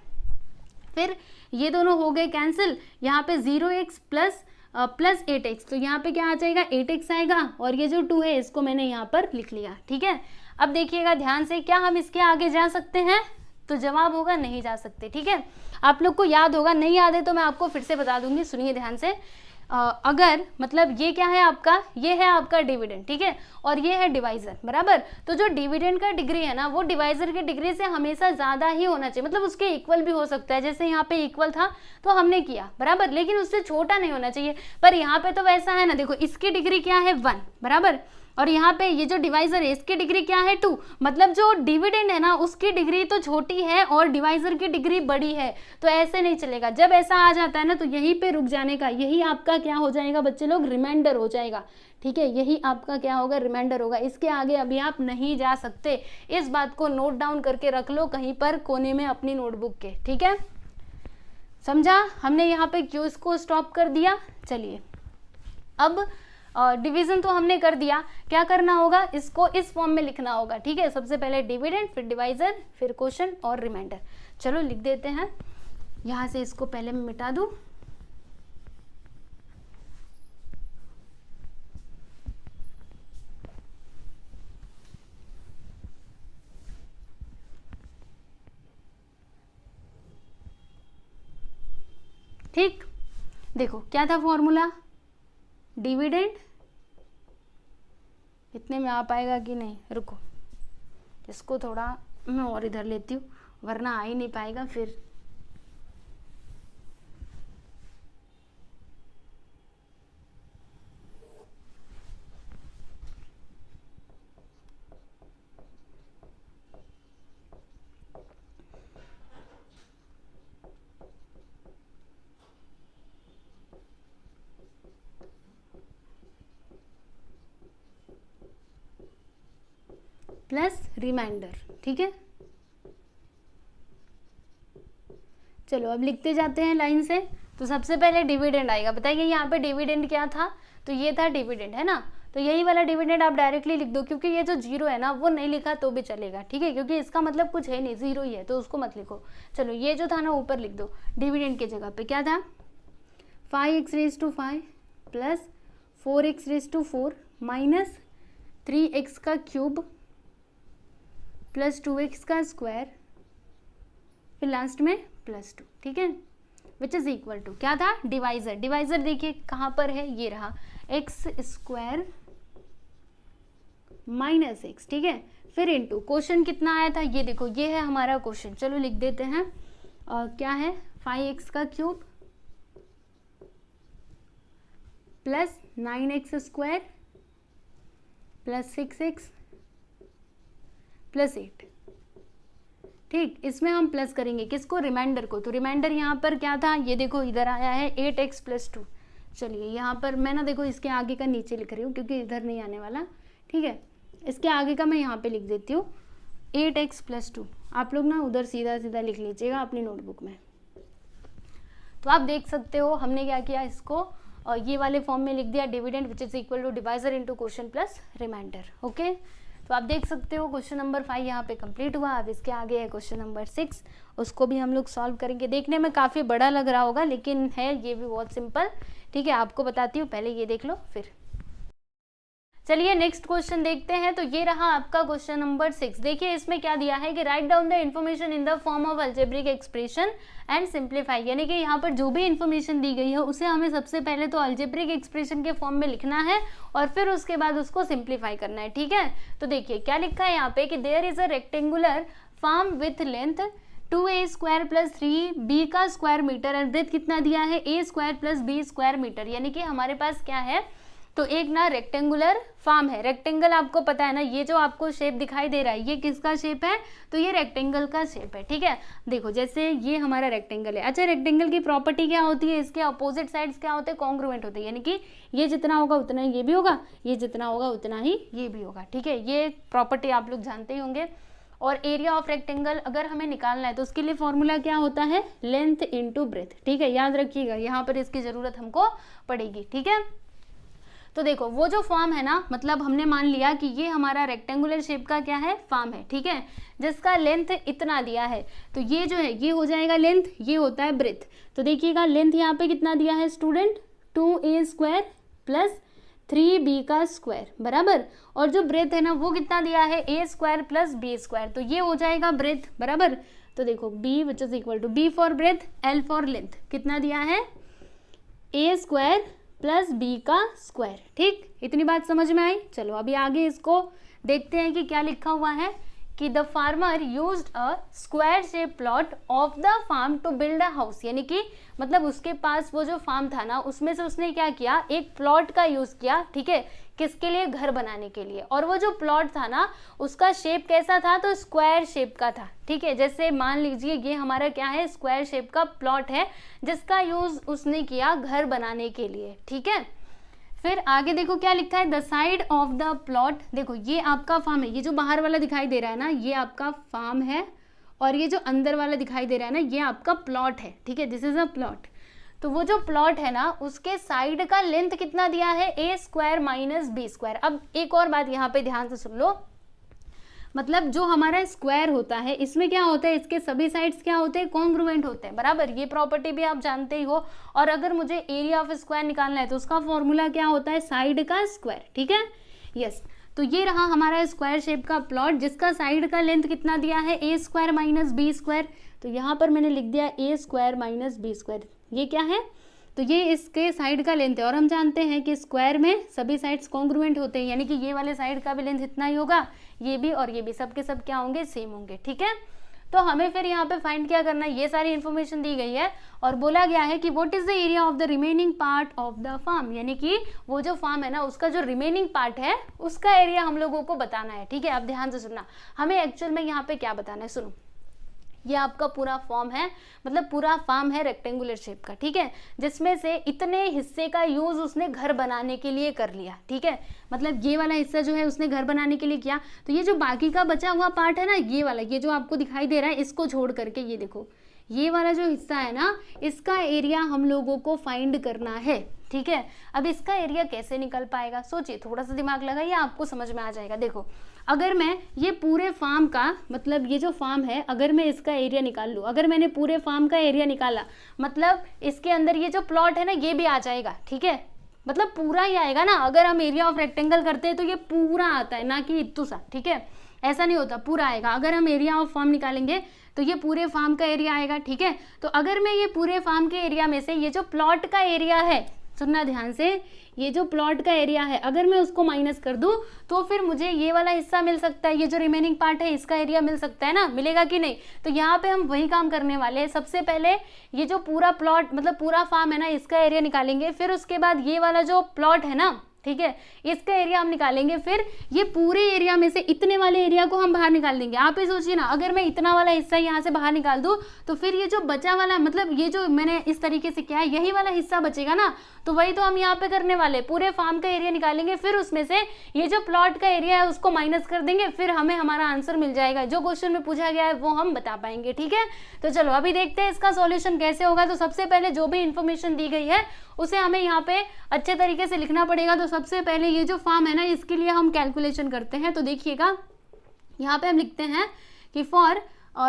फिर ये दोनों हो गए कैंसिल, यहाँ पे 0x प्लस प्लस 8x, तो यहाँ पे क्या आ जाएगा 8x आएगा, और ये जो 2 है इसको मैंने यहाँ पर लिख लिया। ठीक है, अब देखिएगा ध्यान से, क्या हम इसके आगे जा सकते हैं? तो जवाब होगा नहीं जा सकते। ठीक है, आप लोग को याद होगा, नहीं याद है तो मैं आपको फिर से बता दूंगी, सुनिए ध्यान से। अगर मतलब ये क्या है आपका, ये है आपका डिविडेंड, ठीक है, और ये है डिवाइजर, बराबर। तो जो डिविडेंड का डिग्री है ना, वो डिवाइजर के डिग्री से हमेशा ज्यादा ही होना चाहिए, मतलब उसके इक्वल भी हो सकता है, जैसे यहाँ पे इक्वल था तो हमने किया, बराबर, लेकिन उससे छोटा नहीं होना चाहिए। पर यहाँ पे तो वैसा है ना, देखो इसकी डिग्री क्या है 1, बराबर, और यहाँ पे ये जो डिवाइजर है इसकी डिग्री क्या है 2, मतलब जो डिविडेंड है ना उसकी डिग्री तो छोटी है और डिवाइजर की डिग्री बड़ी है, तो ऐसे नहीं चलेगा। जब ऐसा आ जाता है ना तो यहीं पे रुक जाने का, यही आपका क्या हो जाएगा बच्चे लोग, रिमाइंडर हो जाएगा। ठीक है, यही आपका क्या होगा, रिमाइंडर होगा, इसके आगे अभी आप नहीं जा सकते। इस बात को नोट डाउन करके रख लो कहीं पर कोने में अपनी नोटबुक के। ठीक है, समझा? हमने यहाँ पे क्यों इसको स्टॉप कर दिया। चलिए, अब डिवीजन तो हमने कर दिया, क्या करना होगा, इसको इस फॉर्म में लिखना होगा। ठीक है, सबसे पहले डिविडेंड, फिर डिवाइजर, फिर क्वोशंट और रिमाइंडर। चलो लिख देते हैं, यहाँ से इसको पहले मैं मिटा दूं। ठीक, देखो क्या था फॉर्मूला, डिविडेंड, इतने में आ पाएगा कि नहीं, रुको इसको थोड़ा मैं और इधर लेती हूँ, वरना आ ही नहीं पाएगा फिर। Plus remainder. ठीक है, चलो अब लिखते जाते हैं लाइन से। तो सबसे पहले डिविडेंड आएगा, बताइए यहाँ पे डिविडेंड क्या था, तो ये था डिविडेंड, है ना, तो यही वाला डिविडेंड आप डायरेक्टली लिख दो, क्योंकि ये जो 0 है ना वो नहीं लिखा तो भी चलेगा। ठीक है, क्योंकि इसका मतलब कुछ है नहीं, 0 ही है, तो उसको मत लिखो। चलो ये जो था ना ऊपर लिख दो, डिविडेंड की जगह पे क्या था, 5x⁵ plus 4x⁴ minus 3x का क्यूब प्लस 2x का स्क्वायर, फिर लास्ट में प्लस 2। ठीक है, विच इज इक्वल टू क्या था, डिवाइजर। डिवाइजर देखिए कहाँ पर है, ये रहा, x² माइनस x। ठीक है, फिर इनटू क्वेश्चन कितना आया था, ये देखो ये है हमारा क्वेश्चन। चलो लिख देते हैं, क्या है, 5x³ plus 9x² plus 6x plus 8। ठीक, इसमें हम प्लस करेंगे किसको, रिमाइंडर को। तो रिमाइंडर यहाँ पर क्या था, ये देखो इधर आया है 8x + 2। चलिए यहाँ पर मैं ना देखो इसके आगे का नीचे लिख रही हूँ क्योंकि इधर नहीं आने वाला। ठीक है, इसके आगे का मैं यहाँ पे लिख देती हूँ 8x + 2। आप लोग ना उधर सीधा सीधा लिख लीजिएगा अपनी नोटबुक में। तो आप देख सकते हो हमने क्या किया, इसको ये वाले फॉर्म में लिख दिया, dividend which is equal to divisor into question plus remainder. Okay, तो आप देख सकते हो क्वेश्चन नंबर 5 यहाँ पे कंप्लीट हुआ। अब इसके आगे है क्वेश्चन नंबर 6, उसको भी हम लोग सॉल्व करेंगे। देखने में काफ़ी बड़ा लग रहा होगा लेकिन है ये भी बहुत सिंपल। ठीक है, आपको बताती हूँ, पहले ये देख लो फिर। चलिए नेक्स्ट क्वेश्चन देखते हैं। तो ये रहा आपका क्वेश्चन नंबर 6। देखिए इसमें क्या दिया है कि write down the information in the form of algebraic expression and simplify, यानी कि यहाँ पर जो भी इन्फॉर्मेशन दी गई है उसे हमें सबसे पहले तो अलजेब्रिक एक्सप्रेशन के फॉर्म में लिखना है और फिर उसके बाद उसको सिंप्लीफाई करना है। ठीक है, तो देखिए क्या लिखा है यहाँ पे कि there is a rectangular form with length 2a² + 3b का स्क्वायर मीटर एंड ब्रेथ कितना दिया है, a² + b² मीटर। यानी कि हमारे पास क्या है, तो एक ना रेक्टेंगुलर फॉर्म है। रेक्टेंगल आपको पता है ना, ये जो आपको शेप दिखाई दे रहा है ये किसका शेप है, तो ये रेक्टेंगल का शेप है। ठीक है, देखो जैसे ये हमारा रेक्टेंगल है। अच्छा, रेक्टेंगल की प्रॉपर्टी क्या होती है, इसके अपोजिट साइड्स क्या होते हैं, कॉन्ग्रुएंट होते हैं, यानी कि ये जितना होगा उतना ही ये भी होगा, ये जितना होगा उतना ही ये भी होगा। ठीक है, ये प्रॉपर्टी आप लोग जानते ही होंगे। और एरिया ऑफ रेक्टेंगल अगर हमें निकालना है तो उसके लिए फॉर्मूला क्या होता है, लेंथ इंटू ब्रेथ। ठीक है, याद रखिएगा, यहाँ पर इसकी जरूरत हमको पड़ेगी। ठीक है, तो देखो वो जो फॉर्म है ना, मतलब हमने मान लिया कि ये हमारा रेक्टेंगुलर शेप का क्या है, फॉर्म है। ठीक है, जिसका लेंथ इतना दिया है, तो ये जो है ये हो जाएगा लेंथ, ये होता है ब्रेथ। तो देखिएगा लेंथ यहाँ पे कितना दिया है स्टूडेंट, 2a² प्लस 3b का स्क्वायर बराबर, और जो ब्रेथ है ना वो कितना दिया है a² प्लस b², तो ये हो जाएगा ब्रेथ बराबर। तो देखो b which is equal to b for breadth, l for length, कितना दिया है a² प्लस b का स्क्वायर। ठीक, इतनी बात समझ में आई। चलो अभी आगे इसको देखते हैं कि क्या लिखा हुआ है कि the farmer used a square shape plot of the farm to build a house, यानी कि मतलब उसके पास वो जो फार्म था ना उसमें से उसने क्या किया, एक प्लॉट का यूज किया। ठीक है, किसके लिए, घर बनाने के लिए। और वो जो प्लॉट था ना उसका शेप कैसा था, तो स्क्वायर शेप का था। ठीक है, जैसे मान लीजिए ये हमारा क्या है, स्क्वायर शेप का प्लॉट है जिसका यूज उसने किया घर बनाने के लिए। ठीक है, फिर आगे देखो क्या लिखा है, the side of the plot, देखो ये आपका फार्म है, ये जो बाहर वाला दिखाई दे रहा है ना ये आपका फार्म है, और ये जो अंदर वाला दिखाई दे रहा है ना ये आपका प्लॉट है। ठीक है, दिस इज अ प्लॉट। तो वो जो प्लॉट है ना उसके साइड का लेंथ कितना दिया है, a² माइनस b²। अब एक और बात यहाँ पे ध्यान से सुन लो, मतलब जो हमारा स्क्वायर होता है इसमें क्या होता है, इसके सभी साइड्स क्या होते हैं, कॉन्ग्रुएंट होते हैं बराबर। ये प्रॉपर्टी भी आप जानते ही हो। और अगर मुझे एरिया ऑफ स्क्वायर निकालना है तो उसका फॉर्मूला क्या होता है, साइड का स्क्वायर। ठीक है, यस। तो ये रहा हमारा स्क्वायर शेप का प्लॉट जिसका साइड का लेंथ कितना दिया है, a² माइनस b²। तो यहाँ पर मैंने लिख दिया a² माइनस b²। ये क्या है, तो ये इसके साइड का लेंथ है, और हम जानते हैं कि स्क्वायर में सभी साइड्स कॉन्ग्रुएंट होते हैं, यानी कि ये वाले साइड का भी लेंथ इतना ही होगा, ये भी और ये भी, सब के सब क्या होंगे, सेम होंगे। ठीक है, तो हमें फिर यहाँ पे फाइंड क्या करना है, ये सारी इन्फॉर्मेशन दी गई है और बोला गया है कि what is the area of the remaining part of the farm, यानी कि वो जो फार्म है ना उसका जो रिमेनिंग पार्ट है उसका एरिया हम लोगों को बताना है। ठीक है, अब ध्यान से सुनना, हमें एक्चुअल में यहाँ पे क्या बताना है, सुनो। ये आपका पूरा फॉर्म है, मतलब पूरा फार्म है रेक्टेंगुलर शेप का। ठीक है, जिसमें से इतने हिस्से का यूज उसने घर बनाने के लिए कर लिया। ठीक है, मतलब ये वाला हिस्सा जो है उसने घर बनाने के लिए किया, तो ये जो बाकी का बचा हुआ पार्ट है ना ये वाला, ये जो आपको दिखाई दे रहा है इसको छोड़ करके ये देखो ये वाला जो हिस्सा है ना इसका एरिया हम लोगों को फाइंड करना है। ठीक है, अब इसका एरिया कैसे निकल पाएगा, सोचिए, थोड़ा सा दिमाग लगाइए, आपको समझ में आ जाएगा। देखो, अगर मैं ये पूरे फार्म का, मतलब ये जो फार्म है अगर मैं इसका एरिया निकाल लूँ, अगर मैंने पूरे फार्म का एरिया निकाला, मतलब इसके अंदर ये जो प्लॉट है ना ये भी आ जाएगा। ठीक है, मतलब पूरा ही आएगा ना, अगर हम एरिया ऑफ रेक्टेंगल करते हैं तो ये पूरा आता है, ना कि इतू सा। ठीक है, ऐसा नहीं होता, पूरा आएगा। अगर हम एरिया ऑफ फार्म निकालेंगे तो ये पूरे फार्म का एरिया आएगा। ठीक है, तो अगर मैं ये पूरे फार्म के एरिया में से ये जो प्लॉट का एरिया है, सुनना ध्यान से, ये जो प्लॉट का एरिया है अगर मैं उसको माइनस कर दूं तो फिर मुझे ये वाला हिस्सा मिल सकता है, ये जो रिमेनिंग पार्ट है इसका एरिया मिल सकता है ना, मिलेगा कि नहीं। तो यहाँ पे हम वही काम करने वाले हैं, सबसे पहले ये जो पूरा प्लॉट मतलब पूरा फार्म है ना इसका एरिया निकालेंगे, फिर उसके बाद ये वाला जो प्लॉट है ना, ठीक है, इसका एरिया हम निकालेंगे, फिर ये पूरे एरिया में से इतने वाले एरिया को हम बाहर निकाल देंगे। आप ये सोचिए ना, अगर मैं इतना वाला हिस्सा यहाँ से बाहर निकाल दूं तो फिर ये जो बचा वाला, मतलब ये जो मैंने इस तरीके से किया है यही वाला हिस्सा बचेगा ना, तो वही तो हम यहाँ पे करने वाले, पूरे फार्म का एरिया निकालेंगे, फिर उसमें से ये जो प्लॉट का एरिया है उसको माइनस कर देंगे, फिर हमें हमारा आंसर मिल जाएगा। जो क्वेश्चन में पूछा गया है वो हम बता पाएंगे। ठीक है, तो चलो अभी देखते हैं इसका सॉल्यूशन कैसे होगा। तो सबसे पहले जो भी इंफॉर्मेशन दी गई है उसे हमें यहाँ पे अच्छे तरीके से लिखना पड़ेगा। तो सबसे पहले ये जो फार्म है ना इसके लिए हम कैलकुलेशन करते हैं। तो देखिएगा यहाँ पे हम लिखते हैं कि फॉर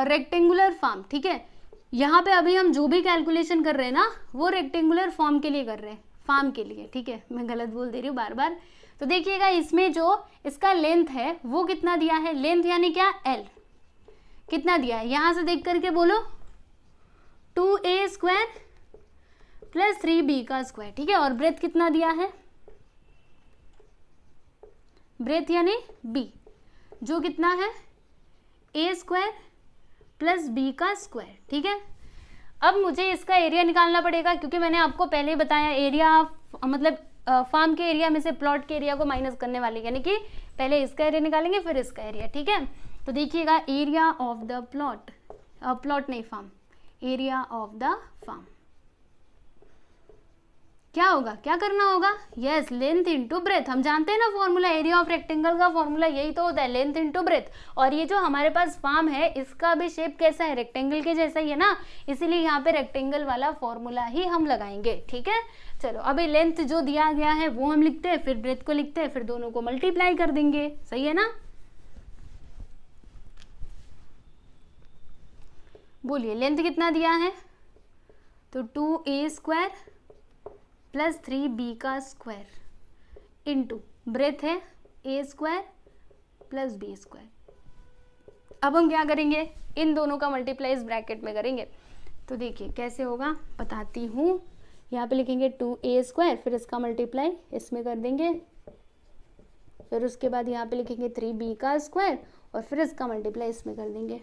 रेक्टेंगुलर फार्म, ठीक है, यहाँ पे अभी हम जो भी कैलकुलेशन कर रहे हैं ना वो रेक्टेंगुलर फॉर्म के लिए कर रहे हैं, फार्म के लिए। ठीक है, मैं गलत बोल दे रही हूँ बार बार। तो देखिएगा इसमें जो इसका लेंथ है वो कितना दिया है, लेंथ यानी क्या, एल कितना दिया है, यहाँ से देख करके बोलो 2a² प्लस 3b का स्क्वायर। ठीक है, और ब्रेथ कितना दिया है, ब्रेथ यानी b, जो कितना है a² प्लस b का स्क्वायर। ठीक है, अब मुझे इसका एरिया निकालना पड़ेगा क्योंकि मैंने आपको पहले ही बताया एरिया मतलब फार्म के एरिया में से प्लॉट के एरिया को माइनस करने वाले, यानी कि पहले इसका एरिया निकालेंगे फिर इसका एरिया। ठीक है, तो देखिएगा area of the plot, plot नहीं farm, area of the farm क्या होगा, क्या करना होगा, यस, लेंथ इनटू ब्रेथ। हम जानते हैं ना फॉर्मूला, एरिया ऑफ रेक्टेंगल का फॉर्मूला यही तो होता है, लेंथ इनटू ब्रेथ। और ये जो हमारे पास फार्म है इसका भी शेप कैसा है, रेक्टेंगल के जैसा ही है ना, इसीलिए यहाँ पे रेक्टेंगल वाला फॉर्मूला ही हम लगाएंगे। ठीक है, चलो अभी लेंथ जो दिया गया है वो हम लिखते हैं, फिर ब्रेथ को लिखते हैं, फिर दोनों को मल्टीप्लाई कर देंगे, सही है ना। बोलिए लेंथ कितना दिया है, तो 2a² प्लस 3b का स्क्वायर इंटू ब्रेथ है a square plus b square. अब हम क्या करेंगे, इन दोनों का मल्टीप्लाई इस ब्रैकेट में करेंगे। तो देखिए कैसे होगा बताती हूँ। यहाँ पे लिखेंगे 2a स्क्वायर, फिर इसका मल्टीप्लाई इसमें कर देंगे, फिर उसके बाद यहाँ पे लिखेंगे 3b का स्क्वायर और फिर इसका मल्टीप्लाई इसमें कर देंगे।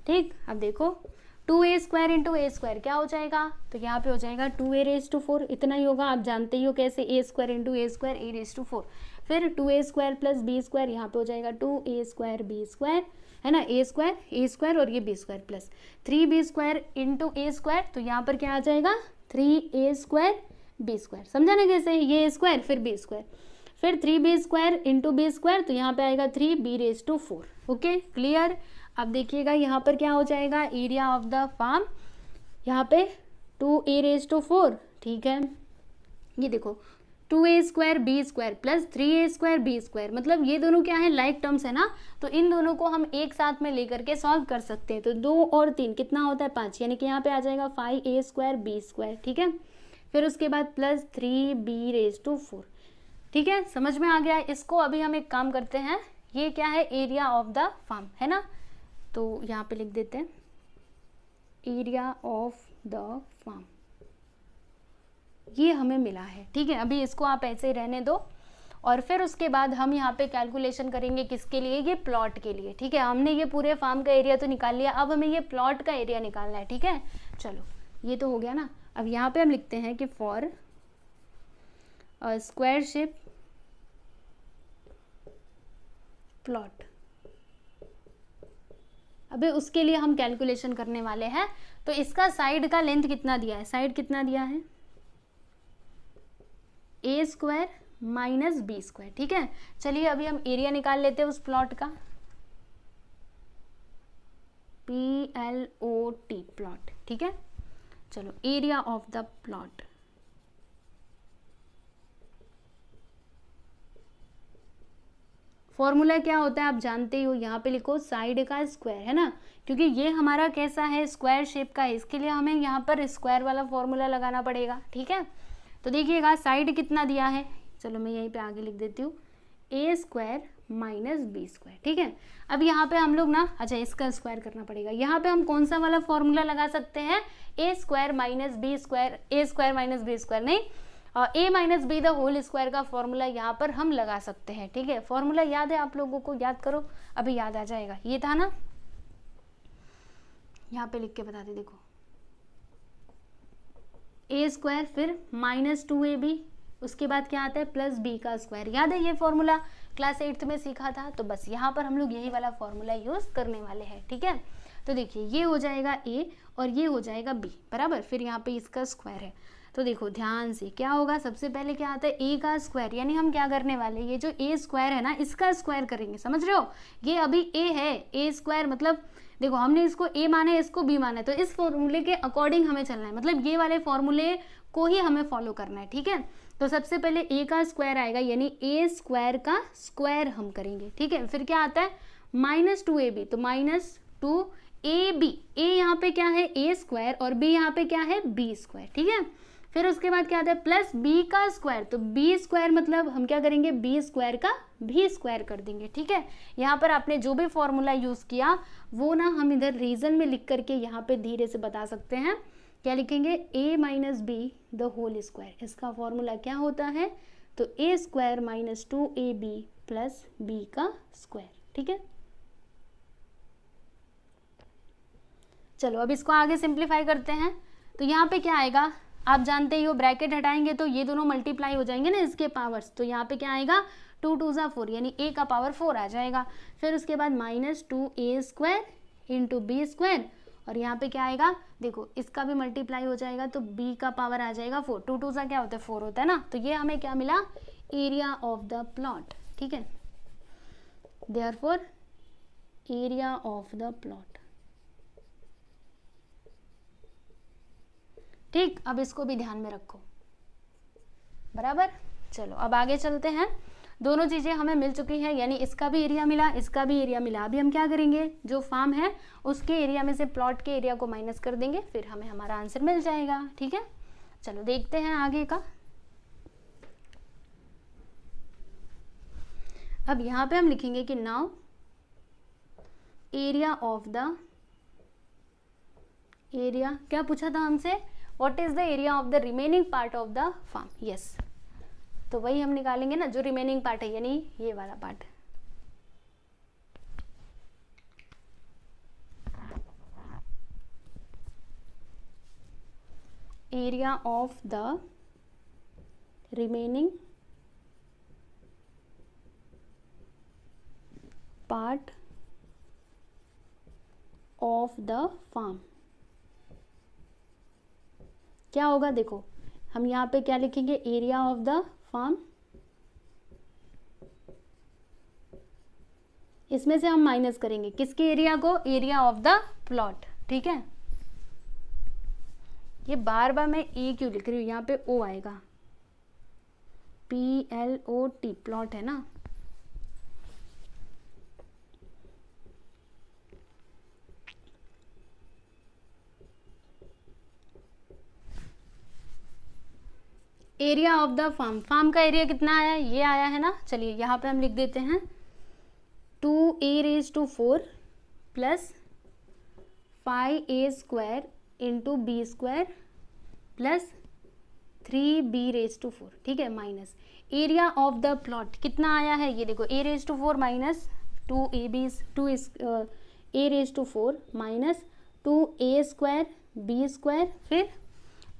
ठीक, अब देखो 2a square into a square क्या हो जाएगा, तो यहाँ पे हो जाएगा 2a⁴, इतना ही होगा, आप जानते ही हो कैसे, a square into a square a⁴। फिर 2a square plus b square, यहाँ पे हो जाएगा 2a स्क्वायर b स्क्वायर, है ना, a स्क्वायर और ये b square plus 3b square into a square, तो यहाँ पर क्या आ जाएगा 3a स्क्वायर b स्क्वायर। समझा ना कैसे, ये a स्क्वायर फिर b स्क्वायर, फिर 3b square into b square, तो यहाँ पे आएगा 3b⁴। Okay clear. अब देखिएगा यहाँ पर क्या हो जाएगा, एरिया ऑफ द फार्म, यहाँ पे 2a⁴, ठीक है। ये देखो 2a square b square plus 3a square b square, मतलब ये दोनों क्या है, लाइक टर्म्स है ना, तो इन दोनों को हम एक साथ में लेकर के सॉल्व कर सकते हैं। तो 2 और 3 कितना होता है 5, यानी कि यहाँ पे आ जाएगा 5a स्क्वायर b स्क्वायर, ठीक है। फिर उसके बाद प्लस 3b⁴, ठीक है, समझ में आ गया। इसको अभी हम एक काम करते हैं, ये क्या है, एरिया ऑफ द फार्म है ना, तो यहाँ पे लिख देते हैं एरिया ऑफ द फार्म, ये हमें मिला है, ठीक है। अभी इसको आप ऐसे ही रहने दो और फिर उसके बाद हम यहाँ पे कैलकुलेशन करेंगे किसके लिए, ये प्लॉट के लिए, ठीक है। हमने ये पूरे फार्म का एरिया तो निकाल लिया, अब हमें ये प्लॉट का एरिया निकालना है, ठीक है। चलो ये तो हो गया ना। अब यहाँ पे हम लिखते हैं कि फॉर स्क्वायर शेप प्लॉट, अबे उसके लिए हम कैलकुलेशन करने वाले हैं। तो इसका साइड का लेंथ कितना दिया है, साइड कितना दिया है a square minus b square, ठीक है। चलिए अभी हम एरिया निकाल लेते हैं उस प्लॉट का, PLOT प्लॉट, ठीक है। चलो area of the plot, formula क्या होता है आप जानते ही हो, यहाँ पे लिखो साइड का स्क्वायर, है ना, क्योंकि ये हमारा कैसा है, स्क्वायर शेप का है, इसके लिए हमें यहाँ पर स्क्वायर वाला फॉर्मूला लगाना पड़ेगा, ठीक है। तो देखिएगा साइड कितना दिया है, चलो मैं यहीं पे आगे लिख देती हूँ a square minus b square, ठीक है। अब यहाँ पे हम लोग ना, अच्छा इसका स्क्वायर करना पड़ेगा, यहाँ पे हम कौन सा वाला फॉर्मूला लगा सकते हैं, a square minus b square, a square minus b square नहीं, a minus b the whole square का फॉर्मूला यहाँ पर हम लगा सकते हैं, ठीक है। फॉर्मूला याद है आप लोगों को, याद करो, अभी याद आ जाएगा। ये था ना, यहाँ पे लिख के बताते, देखो a स्क्वायर फिर माइनस 2ab, उसके बाद क्या आता है प्लस b का स्क्वायर, याद है ये फॉर्मूला क्लास 8th में सीखा था। तो बस यहाँ पर हम लोग यही वाला फॉर्मूला यूज करने वाले हैं, ठीक है। तो देखिए ये हो जाएगा a और ये हो जाएगा b बराबर, फिर यहाँ पे इसका स्क्वायर है। तो देखो ध्यान से क्या होगा, सबसे पहले क्या आता है a का स्क्वायर, यानी हम क्या करने वाले, ये जो a स्क्वायर है ना इसका स्क्वायर करेंगे, समझ रहे हो, ये अभी a है, a स्क्वायर मतलब देखो हमने इसको a माना है, इसको b माना है, तो इस फॉर्मूले के अकॉर्डिंग हमें चलना है, मतलब ये वाले फॉर्मूले को ही हमें फॉलो करना है, ठीक है। तो सबसे पहले a का स्क्वायर आएगा, यानी a स्क्वायर का स्क्वायर हम करेंगे, ठीक है। फिर क्या आता है माइनस 2ab, तो माइनस 2ab, a यहाँ पे क्या है a स्क्वायर और b यहाँ पे क्या है b स्क्वायर, ठीक है। फिर उसके बाद क्या आता है प्लस b का स्क्वायर, तो b स्क्वायर मतलब हम क्या करेंगे b स्क्वायर का भी स्क्वायर कर देंगे, ठीक है। यहाँ पर आपने जो भी फॉर्मूला यूज किया वो ना हम इधर रीजन में लिख करके यहाँ पे धीरे से बता सकते हैं। क्या लिखेंगे a minus b the whole square, इसका फॉर्मूला क्या होता है, तो a square minus 2ab plus b का स्क्वायर, ठीक है। चलो अब इसको आगे सिंप्लीफाई करते हैं। तो यहाँ पे क्या आएगा, आप जानते ही हो ब्रैकेट हटाएंगे तो ये दोनों मल्टीप्लाई हो जाएंगे ना इसके पावर्स, तो यहाँ पे क्या आएगा 2 2 ज़ा 4, यानी a का पावर 4 आ जाएगा। फिर उसके बाद minus 2a square into b square, और यहाँ पे क्या आएगा, देखो इसका भी मल्टीप्लाई हो जाएगा तो b का पावर आ जाएगा 4, 2 2 ज़ा क्या होता है 4 होता है ना। तो ये हमें क्या मिला, एरिया ऑफ द प्लॉट, ठीक है। Therefore area of the plot, ठीक। अब इसको भी ध्यान में रखो, बराबर। चलो अब आगे चलते हैं, दोनों चीज़ें हमें मिल चुकी हैं, यानी इसका भी एरिया मिला, इसका भी एरिया मिला। अभी हम क्या करेंगे, जो फार्म है उसके एरिया में से प्लॉट के एरिया को माइनस कर देंगे, फिर हमें हमारा आंसर मिल जाएगा, ठीक है। चलो देखते हैं आगे का। अब यहाँ पे हम लिखेंगे कि now area of the, area क्या पूछा था हमसे, what is the area of the remaining part of the farm. Yes, तो वही हम निकालेंगे ना, जो रिमेनिंग पार्ट है, यानी ये वाला part. Area of the remaining part of the farm क्या होगा, देखो हम यहाँ पे क्या लिखेंगे, एरिया ऑफ द फार्म, इसमें से हम माइनस करेंगे किसके एरिया को, एरिया ऑफ द प्लॉट। ठीक है, ये बार बार मैं ए क्यों लिख रही हूँ, यहाँ पे ओ आएगा, PLOT प्लॉट है ना। Area of the farm, farm का एरिया कितना आया, ये आया है ना। चलिए यहाँ पे हम लिख देते हैं 2a⁴ plus 5a² into b² plus 3b⁴। ठीक है, minus area of the plot कितना आया है, ये देखो a⁴ minus 2a⁴ minus 2a² b² फिर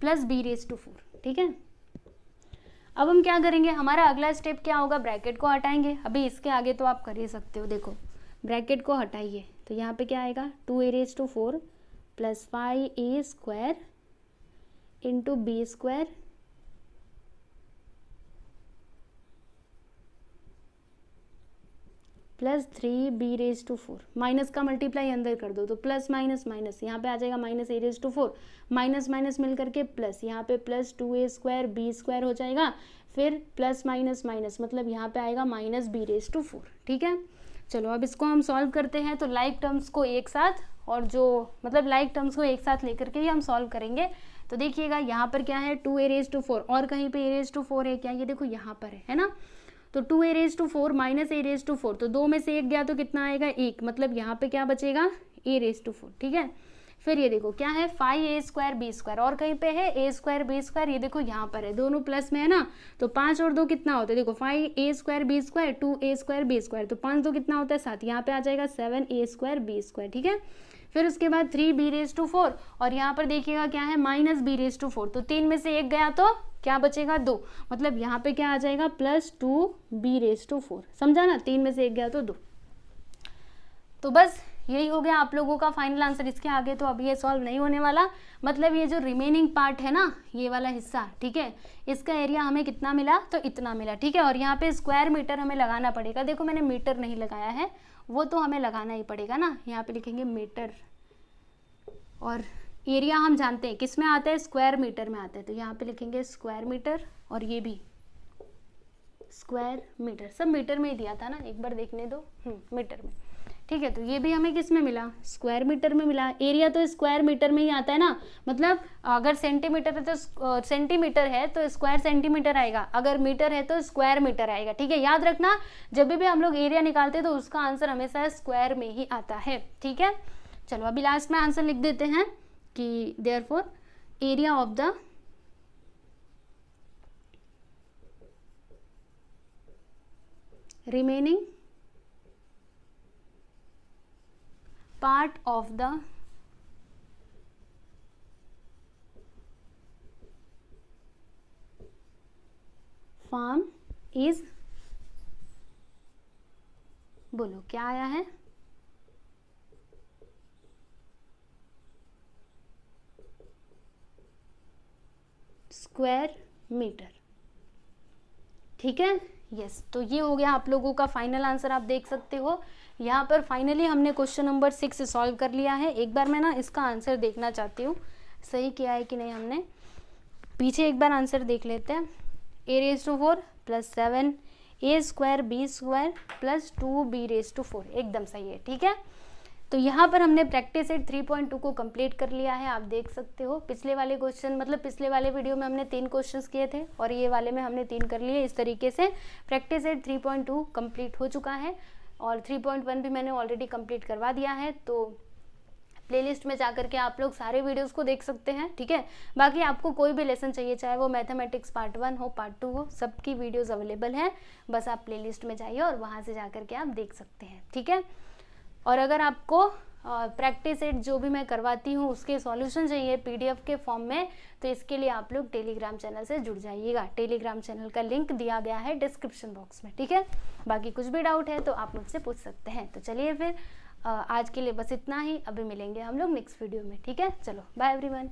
प्लस b⁴। ठीक है, अब हम क्या करेंगे, हमारा अगला स्टेप क्या होगा, ब्रैकेट को हटाएंगे। अभी इसके आगे तो आप कर ही सकते हो, देखो ब्रैकेट को हटाइए तो यहाँ पे क्या आएगा, 2a⁴ plus 5a² into b² plus 3b⁴। Minus का मल्टीप्लाई अंदर कर दो तो प्लस माइनस माइनस, यहाँ पे आ जाएगा माइनस a⁴, माइनस माइनस मिल करके प्लस, यहाँ पे प्लस 2a² b² हो जाएगा, फिर प्लस माइनस माइनस मतलब यहाँ पे आएगा माइनस b⁴। ठीक है, चलो अब इसको हम सॉल्व करते हैं। तो लाइक टर्म्स को एक साथ, और जो मतलब लाइक टर्म्स को एक साथ लेकर के ही हम सॉल्व करेंगे। तो देखिएगा यहाँ पर क्या है, 2a⁴, और कहीं पे a⁴ है क्या, ये देखो यहाँ पर है ना। तो 2a⁴ माइनस a⁴, तो दो में से एक गया तो कितना आएगा, एक, मतलब यहाँ पे क्या बचेगा, a⁴। ठीक है, फिर ये देखो क्या है, 5a² b², और कहीं पे है a² b², ये देखो यहाँ पर है, दोनों प्लस में है ना। तो 5 और 2 कितना होता है, देखो 5a² b², 2a² b², तो 5 2 कितना होता है 7, यहाँ पे आ जाएगा 7a² b²। ठीक है, फिर उसके बाद 3b⁴, और यहाँ पर देखिएगा क्या है, माइनस b⁴, तो 3 में से एक गया तो क्या बचेगा, 2, मतलब यहाँ पे क्या आ जाएगा, प्लस 2b⁴। समझा ना, 3 में से एक गया तो 2। तो बस यही हो गया आप लोगों का फाइनल आंसर। इसके आगे तो अभी ये सॉल्व नहीं होने वाला, मतलब ये जो रिमेनिंग पार्ट है ना, ये वाला हिस्सा, ठीक है, इसका एरिया हमें कितना मिला, तो इतना मिला। ठीक है, और यहाँ पे स्क्वायर मीटर हमें लगाना पड़ेगा। देखो मैंने मीटर नहीं लगाया है, वो तो हमें लगाना ही पड़ेगा ना। यहाँ पे लिखेंगे मीटर, और एरिया हम जानते हैं किस में आता है, स्क्वायर मीटर में आता है, तो यहाँ पे लिखेंगे स्क्वायर मीटर, और ये भी स्क्वायर मीटर, सब मीटर में ही दिया था ना, एक बार देखने दो, मीटर में। ठीक है, तो ये भी हमें किस में मिला, स्क्वायर मीटर में मिला। एरिया तो स्क्वायर मीटर में ही आता है ना, मतलब अगर सेंटीमीटर है तो सेंटीमीटर है तो स्क्वायर सेंटीमीटर आएगा, अगर मीटर है तो स्क्वायर मीटर आएगा। ठीक है, याद रखना, जब भी हम लोग एरिया निकालते हैं तो उसका आंसर हमेशा स्क्वायर में ही आता है। ठीक है, चलो अभी लास्ट में आंसर लिख देते हैं कि therefore area of the remaining part of the farm is, बोलो क्या आया है, स्क्वायर मीटर। ठीक है, यस, तो ये हो गया आप लोगों का फाइनल आंसर। आप देख सकते हो यहाँ पर फाइनली हमने क्वेश्चन नंबर 6 सॉल्व कर लिया है। एक बार मैं ना इसका आंसर देखना चाहती हूँ सही किया है कि नहीं हमने, पीछे एक बार आंसर देख लेते हैं। a⁴ plus 7a² b² plus 2b⁴, एकदम सही है। ठीक है, तो यहाँ पर हमने प्रैक्टिस सेट 3.2 को कंप्लीट कर लिया है। आप देख सकते हो पिछले वाले क्वेश्चन मतलब पिछले वाले वीडियो में हमने 3 क्वेश्चंस किए थे और ये वाले में हमने 3 कर लिए। इस तरीके से प्रैक्टिस सेट 3.2 कंप्लीट हो चुका है और 3.1 भी मैंने ऑलरेडी कंप्लीट करवा दिया है। तो प्लेलिस्ट में जाकर के आप लोग सारे वीडियोस को देख सकते हैं, ठीक है। बाकी आपको कोई भी लेसन चाहिए, चाहे वो मैथमेटिक्स पार्ट 1 हो पार्ट 2 हो, सबकी वीडियोस अवेलेबल हैं। बस आप प्लेलिस्ट में जाइए और वहाँ से जाकर के आप देख सकते हैं, ठीक है। और अगर आपको प्रैक्टिस सेट जो भी मैं करवाती हूँ उसके सॉल्यूशन चाहिए पीडीएफ के फॉर्म में, तो इसके लिए आप लोग टेलीग्राम चैनल से जुड़ जाइएगा। टेलीग्राम चैनल का लिंक दिया गया है डिस्क्रिप्शन बॉक्स में, ठीक है। बाकी कुछ भी डाउट है तो आप मुझसे पूछ सकते हैं। तो चलिए फिर आज के लिए बस इतना ही, अभी मिलेंगे हम लोग नेक्स्ट वीडियो में, ठीक है। चलो बाय एवरीवन।